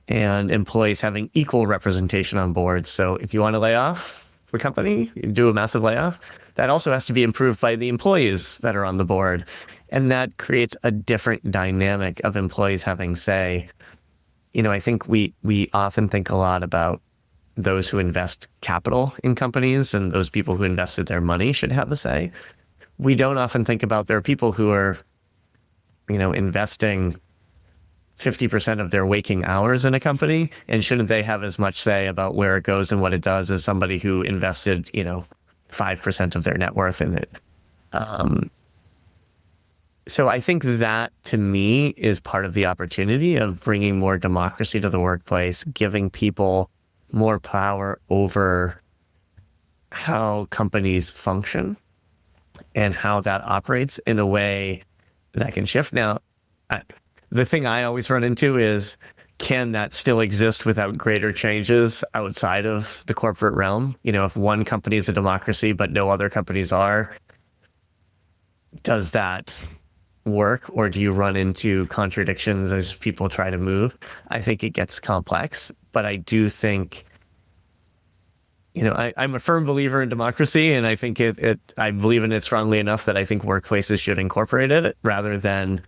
and employees having equal representation on boards. So if you want to lay off the company, you do a massive layoff, that also has to be improved by the employees that are on the board. And that creates a different dynamic of employees having say. You know, I think we often think a lot about those who invest capital in companies, and those people who invested their money should have a say. We don't often think about there are people who are, you know, investing 50% of their waking hours in a company, and shouldn't they have as much say about where it goes and what it does as somebody who invested, you know, 5% of their net worth in it. So I think that, to me, is part of the opportunity of bringing more democracy to the workplace, giving people more power over how companies function and how that operates in a way that can shift. Now, the thing I always run into is, can that still exist without greater changes outside of the corporate realm? You know, if one company is a democracy, but no other companies are, does that work? Or do you run into contradictions as people try to move? I think it gets complex, but I do think, you know, I'm a firm believer in democracy, and I think I believe in it strongly enough that I think workplaces should incorporate it rather than,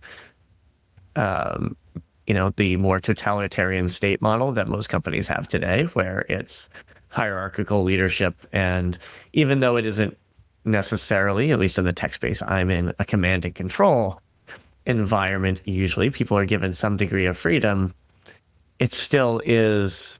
you know, the more totalitarian state model that most companies have today, where it's hierarchical leadership. And even though it isn't necessarily, at least in the tech space I'm in, a command and control environment, usually people are given some degree of freedom. It still is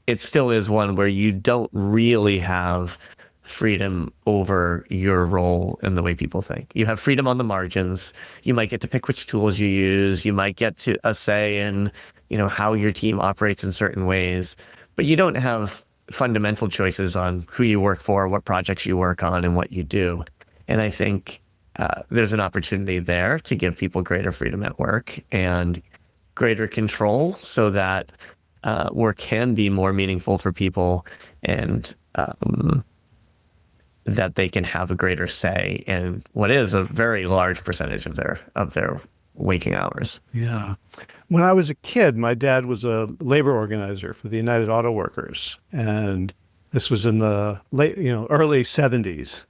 one where you don't really have freedom over your role in the way people think. You have freedom on the margins. You might get to pick which tools you use. You might get to a say in, you know, how your team operates in certain ways, but you don't have fundamental choices on who you work for, what projects you work on, and what you do. And I think there's an opportunity there to give people greater freedom at work and greater control, so that work can be more meaningful for people, and that they can have a greater say in what is a very large percentage of their waking hours. Yeah. When I was a kid, my dad was a labor organizer for the United Auto Workers, and this was in the early 70s.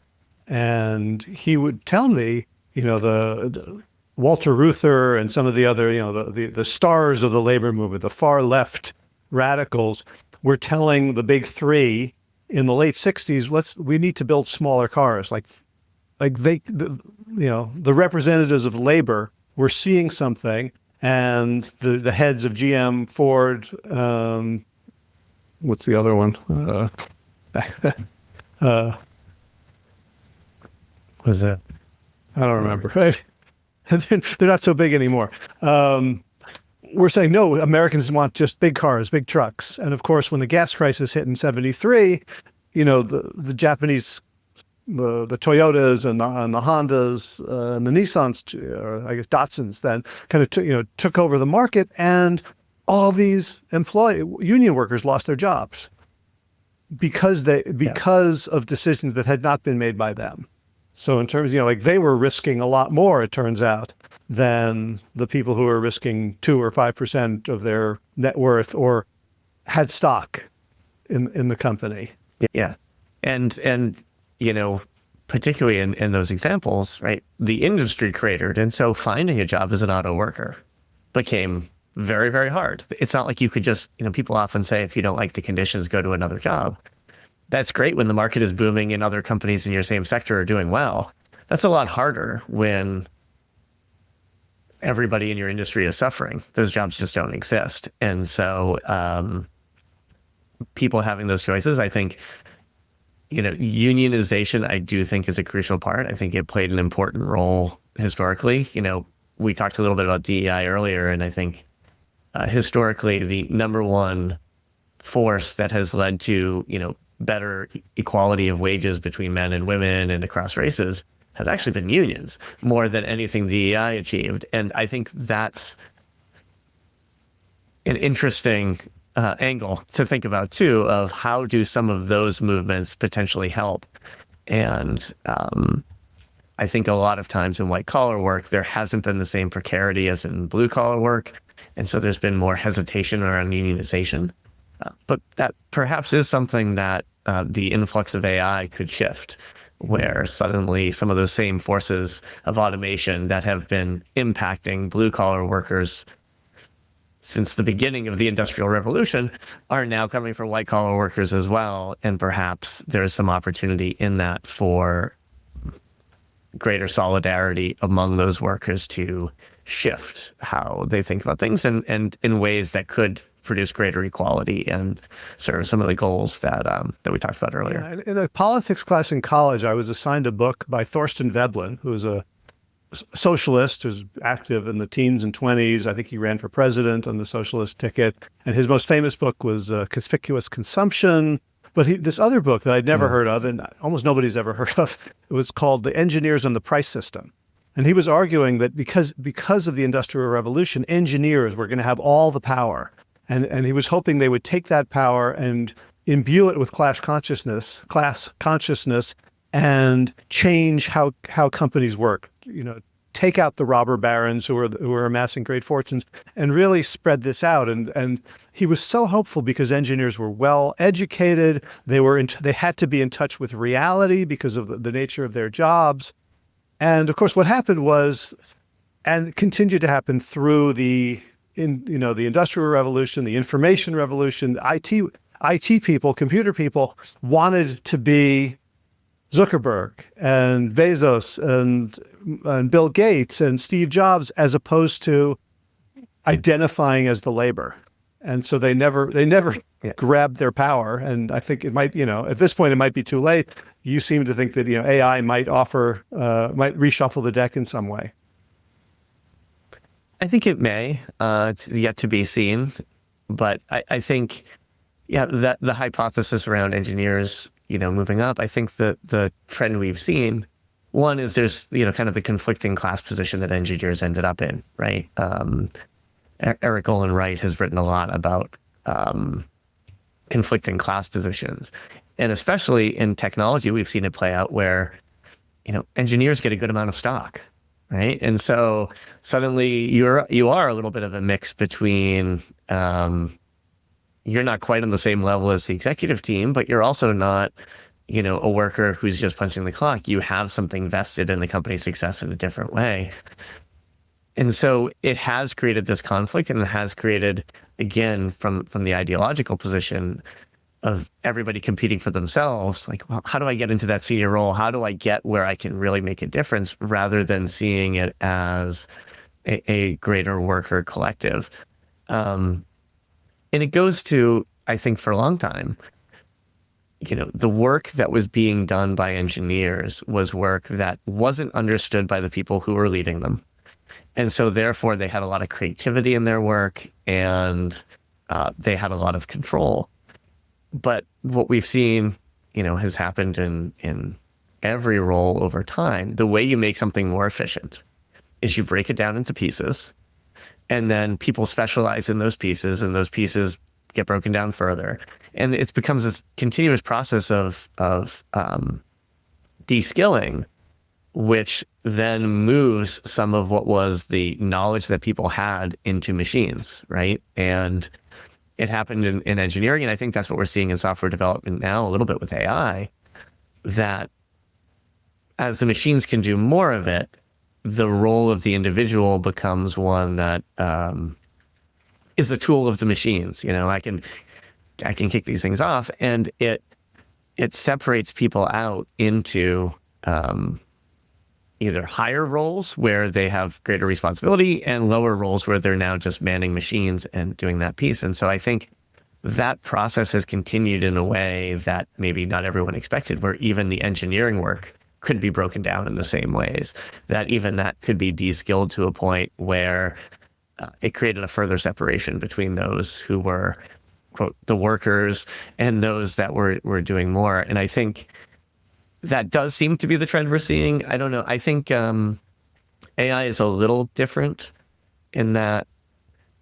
And he would tell me, you know, the Walter Reuther and some of the other, you know, the stars of the labor movement, the far left radicals, were telling the big three in the late 60s, we need to build smaller cars. Like the representatives of labor were seeing something, and the heads of GM, Ford, what's the other one? Back then. What is that? I don't remember. Right? They're not so big anymore. We're saying, no, Americans want just big cars, big trucks. And of course, when the gas crisis hit in 73, you know, the Japanese, the Toyotas and the Hondas and the Nissans, or I guess Datsuns, then kind of took over the market, and all these union workers lost their jobs because of decisions that had not been made by them. So in terms, they were risking a lot more, it turns out, than the people who were risking 2 or 5% of their net worth or had stock in the company. Yeah. And particularly in those examples, right, the industry cratered. And so finding a job as an auto worker became very, very hard. It's not like you could just, people often say, if you don't like the conditions, go to another job. That's great when the market is booming and other companies in your same sector are doing well. That's a lot harder when everybody in your industry is suffering. Those jobs just don't exist. And so people having those choices, I think, unionization, I do think is a crucial part. I think it played an important role historically. We talked a little bit about DEI earlier, and I think historically the number one force that has led to, better equality of wages between men and women and across races has actually been unions more than anything DEI achieved. And I think that's an interesting angle to think about too, of how do some of those movements potentially help. And I think a lot of times in white collar work, there hasn't been the same precarity as in blue collar work. And so there's been more hesitation around unionization. But that perhaps is something that the influx of AI could shift, where suddenly some of those same forces of automation that have been impacting blue collar workers since the beginning of the Industrial Revolution are now coming from white collar workers as well. And perhaps there's some opportunity in that for greater solidarity among those workers to shift how they think about things and in ways that could produce greater equality and serve some of the goals that we talked about earlier. Yeah, in a politics class in college, I was assigned a book by Thorstein Veblen, who is a socialist who's active in the teens and 20s. I think he ran for president on the socialist ticket. And his most famous book was Conspicuous Consumption. But this other book that I'd never heard of, and almost nobody's ever heard of, it was called The Engineers and the Price System. And he was arguing that because of the Industrial Revolution, engineers were going to have all the power. And he was hoping they would take that power and imbue it with class consciousness, and change how companies work. Take out the robber barons who were amassing great fortunes, and really spread this out. And he was so hopeful because engineers were well educated. They had to be in touch with reality because of the nature of their jobs. And of course, what happened was, and continued to happen through the Industrial Revolution, the Information Revolution, IT people, computer people wanted to be Zuckerberg and Bezos and Bill Gates and Steve Jobs, as opposed to identifying as the labor. And so they never grabbed their power. And I think it might, at this point, it might be too late. You seem to think that, AI might might reshuffle the deck in some way. I think it may. It's yet to be seen. But I think, that the hypothesis around engineers, moving up, I think that the trend we've seen, one is there's, kind of the conflicting class position that engineers ended up in, right? Eric Olin Wright has written a lot about conflicting class positions. And especially in technology, we've seen it play out where, engineers get a good amount of stock, right? And so suddenly you are a little bit of a mix between, you're not quite on the same level as the executive team, but you're also not, a worker who's just punching the clock. You have something vested in the company's success in a different way. And so it has created this conflict, and it has created, again, from the ideological position of everybody competing for themselves, like, well, how do I get into that senior role? How do I get where I can really make a difference, rather than seeing it as a greater worker collective? And it goes to, I think, for a long time, the work that was being done by engineers was work that wasn't understood by the people who were leading them. And so therefore they had a lot of creativity in their work, and they had a lot of control. But what we've seen, has happened in every role over time. The way you make something more efficient is you break it down into pieces, and then people specialize in those pieces, and those pieces get broken down further. And it becomes this continuous process of de-skilling, which then moves some of what was the knowledge that people had into machines, right? And it happened in engineering, and I think that's what we're seeing in software development now, a little bit with AI, that as the machines can do more of it, the role of the individual becomes one that is a tool of the machines. I can kick these things off, and it separates people out into either higher roles where they have greater responsibility and lower roles where they're now just manning machines and doing that piece. And so I think that process has continued in a way that maybe not everyone expected, where even the engineering work could be broken down in the same ways, that even that could be de-skilled to a point where it created a further separation between those who were, quote, the workers and those that were doing more. And I think that does seem to be the trend we're seeing. I don't know. I think AI is a little different in that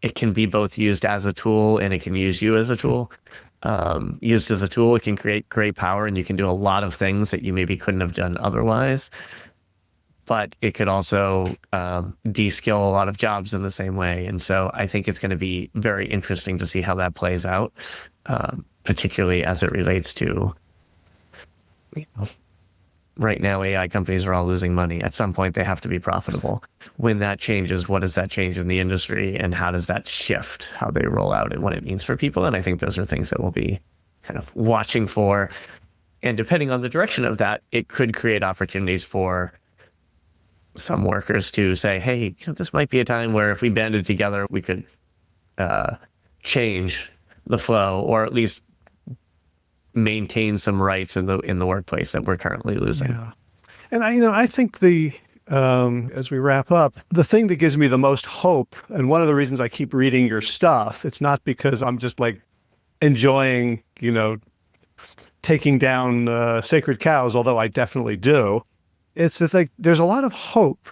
it can be both used as a tool and it can use you as a tool. Used as a tool, it can create great power and you can do a lot of things that you maybe couldn't have done otherwise. But it could also de-skill a lot of jobs in the same way. And so I think it's going to be very interesting to see how that plays out, particularly as it relates to, right now, AI companies are all losing money. At some point, they have to be profitable. When that changes, what does that change in the industry? And how does that shift how they roll out and what it means for people? And I think those are things that we'll be kind of watching for. And depending on the direction of that, it could create opportunities for some workers to say, hey, this might be a time where if we banded together, we could change the flow, or at least maintain some rights in the workplace that we're currently losing. Yeah. And I think as we wrap up, the thing that gives me the most hope, and one of the reasons I keep reading your stuff, it's not because I'm just like enjoying, taking down sacred cows, although I definitely do. It's the thing, there's a lot of hope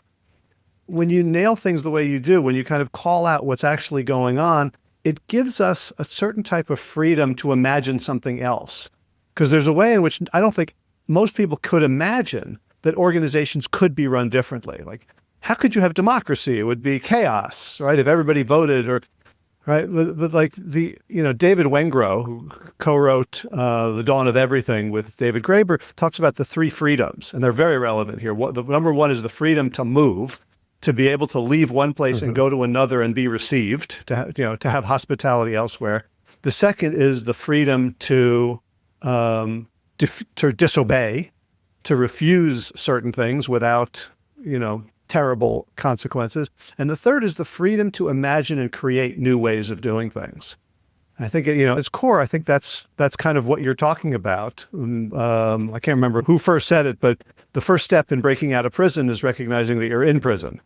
when you nail things the way you do, when you kind of call out what's actually going on. It gives us a certain type of freedom to imagine something else. Because there's a way in which I don't think most people could imagine that organizations could be run differently. Like, how could you have democracy? It would be chaos, right? If everybody voted, or right? But like David Wengrow, who co-wrote The Dawn of Everything with David Graeber, talks about the three freedoms, and they're very relevant here. The number one is the freedom to move, to be able to leave one place and go to another and be received, to have hospitality elsewhere. The second is the freedom to disobey, to refuse certain things without, terrible consequences. And the third is the freedom to imagine and create new ways of doing things. I think, its core, I think that's kind of what you're talking about. I can't remember who first said it, but the first step in breaking out of prison is recognizing that you're in prison.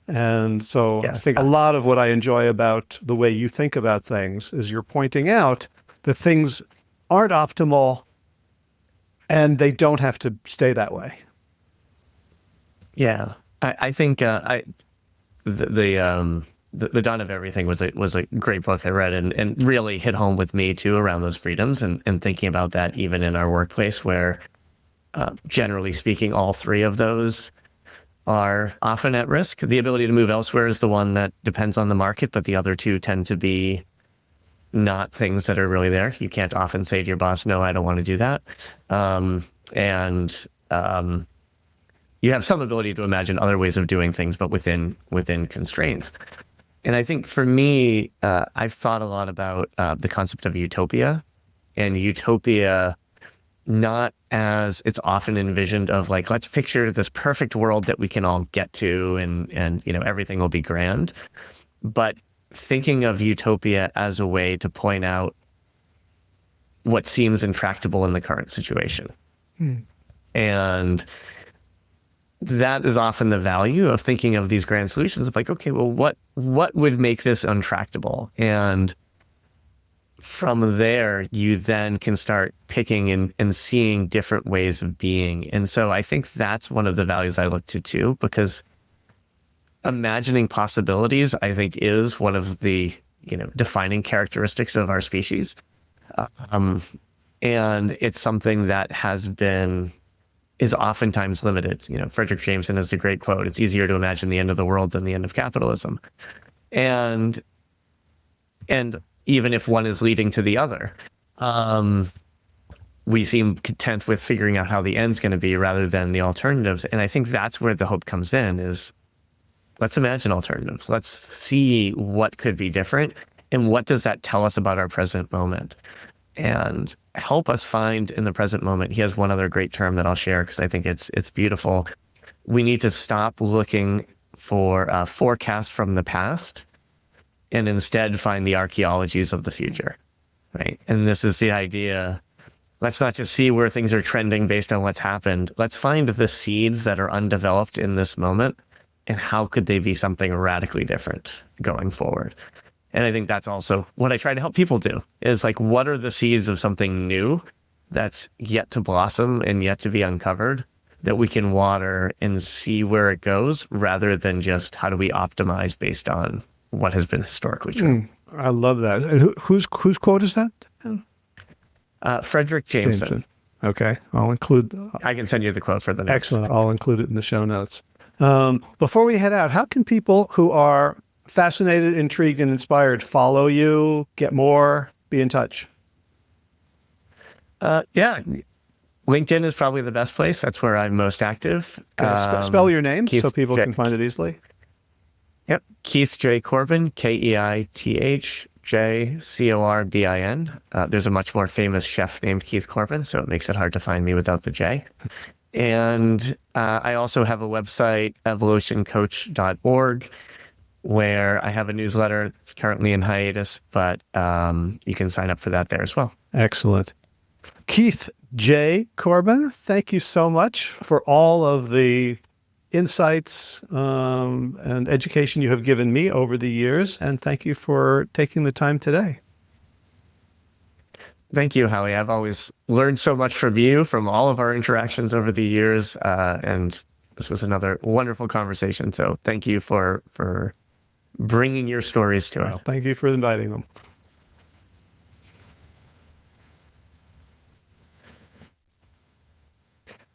And so yes. I think a lot of what I enjoy about the way you think about things is you're pointing out that things aren't optimal and they don't have to stay that way. Yeah, I think the Dawn of Everything was a great book I read and really hit home with me too around those freedoms and thinking about that even in our workplace where generally speaking, all three of those are often at risk. The ability to move elsewhere is the one that depends on the market, but the other two tend to be not things that are really there. You can't often say to your boss, no, I don't want to do that. You have some ability to imagine other ways of doing things, but within constraints. And I think for me, I've thought a lot about the concept of utopia, and utopia not as it's often envisioned of like, let's picture this perfect world that we can all get to and everything will be grand. But thinking of utopia as a way to point out what seems intractable in the current situation. And that is often the value of thinking of these grand solutions of like, okay, well, what would make this untractable? And from there, you then can start picking and seeing different ways of being. And so I think that's one of the values I look to too, because imagining possibilities, I think, is one of the defining characteristics of our species. And it's something that is oftentimes limited. Frederick Jameson has a great quote, it's easier to imagine the end of the world than the end of capitalism. And even if one is leading to the other, we seem content with figuring out how the end's going to be rather than the alternatives. And I think that's where the hope comes in is let's imagine alternatives. Let's see what could be different and what does that tell us about our present moment and help us find in the present moment. He has one other great term that I'll share because I think it's beautiful. we need to stop looking for forecasts from the past and instead find the archaeologies of the future, right? And this is the idea. Let's not just see where things are trending based on what's happened. Let's find the seeds that are undeveloped in this moment and how could they be something radically different going forward. And I think that's also what I try to help people do is like, what are the seeds of something new that's yet to blossom and yet to be uncovered that we can water and see where it goes rather than just how do we optimize based on what has been historically true. I love that. And whose quote is that? Frederick Jameson. Okay. I'll include. I can send you the quote for the next. Excellent. I'll include it in the show notes. Before we head out, how can people who are fascinated, intrigued, and inspired follow you, get more, be in touch? Yeah. LinkedIn is probably the best place. That's where I'm most active. Spell your name Keith so people J. can find it easily. Yep. Keith J. Corbin, KeithJCorbin. There's a much more famous chef named Keith Corbin, so it makes it hard to find me without the J. And I also have a website, evolutioncoach.org, where I have a newsletter currently in hiatus, but you can sign up for that there as well. Excellent. Keith J. Corbin, thank you so much for all of the insights and education you have given me over the years. And thank you for taking the time today. Thank you, Howie. I've always learned so much from you, from all of our interactions over the years. And this was another wonderful conversation. So thank you for bringing your stories to us. Thank you for inviting them.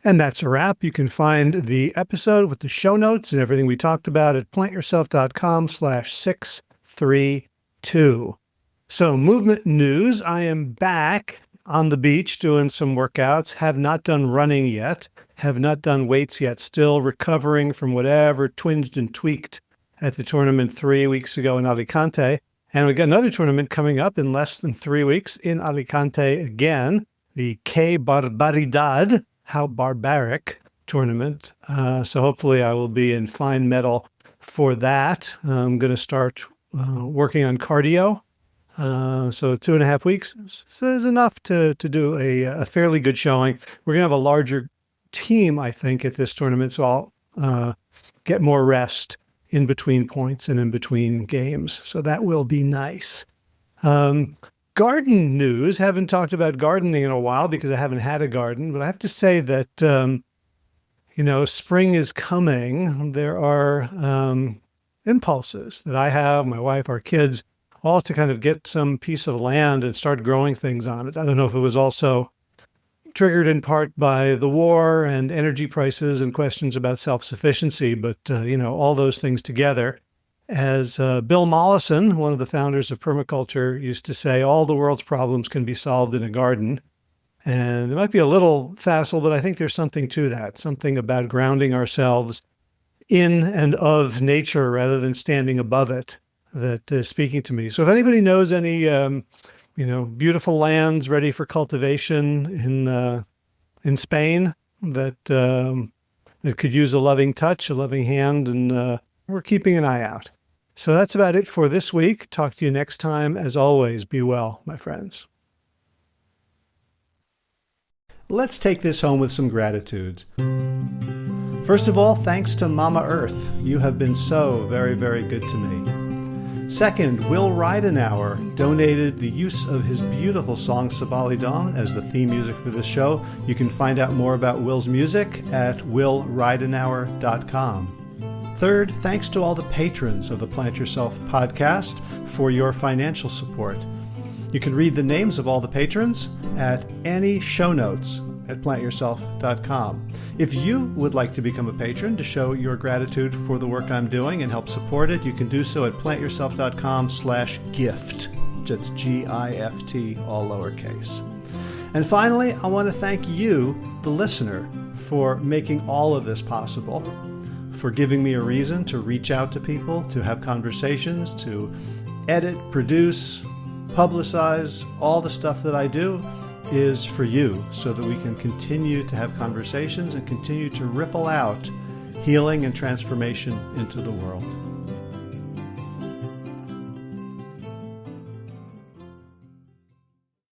And that's a wrap. You can find the episode with the show notes and everything we talked about at plantyourself.com/632. So movement news, I am back on the beach doing some workouts, have not done running yet, have not done weights yet, still recovering from whatever twinged and tweaked at the tournament 3 weeks ago in Alicante. And we've got another tournament coming up in less than 3 weeks in Alicante again, the Que Barbaridad, How Barbaric tournament. So hopefully I will be in fine metal for that. I'm going to start working on cardio. So 2.5 weeks is enough to do a fairly good showing. We're going to have a larger team, I think, at this tournament. So I'll get more rest in between points and in between games. So that will be nice. Garden news. Haven't talked about gardening in a while because I haven't had a garden, but I have to say that, spring is coming. There are impulses that I have, my wife, our kids, all to kind of get some piece of land and start growing things on it. I don't know if it was also triggered in part by the war and energy prices and questions about self-sufficiency, but, all those things together. As Bill Mollison, one of the founders of permaculture, used to say, all the world's problems can be solved in a garden. And it might be a little facile, but I think there's something to that, something about grounding ourselves in and of nature rather than standing above it that is speaking to me. So if anybody knows any, beautiful lands ready for cultivation in Spain that could use a loving touch, a loving hand, and we're keeping an eye out. So that's about it for this week. Talk to you next time. As always, be well, my friends. Let's take this home with some gratitudes. First of all, thanks to Mama Earth. You have been so very, very good to me. Second, Will Ridenauer donated the use of his beautiful song Sabali Dawn as the theme music for this show. You can find out more about Will's music at willridenauer.com. Third, thanks to all the patrons of the Plant Yourself podcast for your financial support. You can read the names of all the patrons at any show notes at plantyourself.com. If you would like to become a patron to show your gratitude for the work I'm doing and help support it, you can do so at plantyourself.com/gift. That's GIFT, all lowercase. And finally, I want to thank you, the listener, for making all of this possible, for giving me a reason to reach out to people, to have conversations, to edit, produce, publicize. All the stuff that I do is for you so that we can continue to have conversations and continue to ripple out healing and transformation into the world.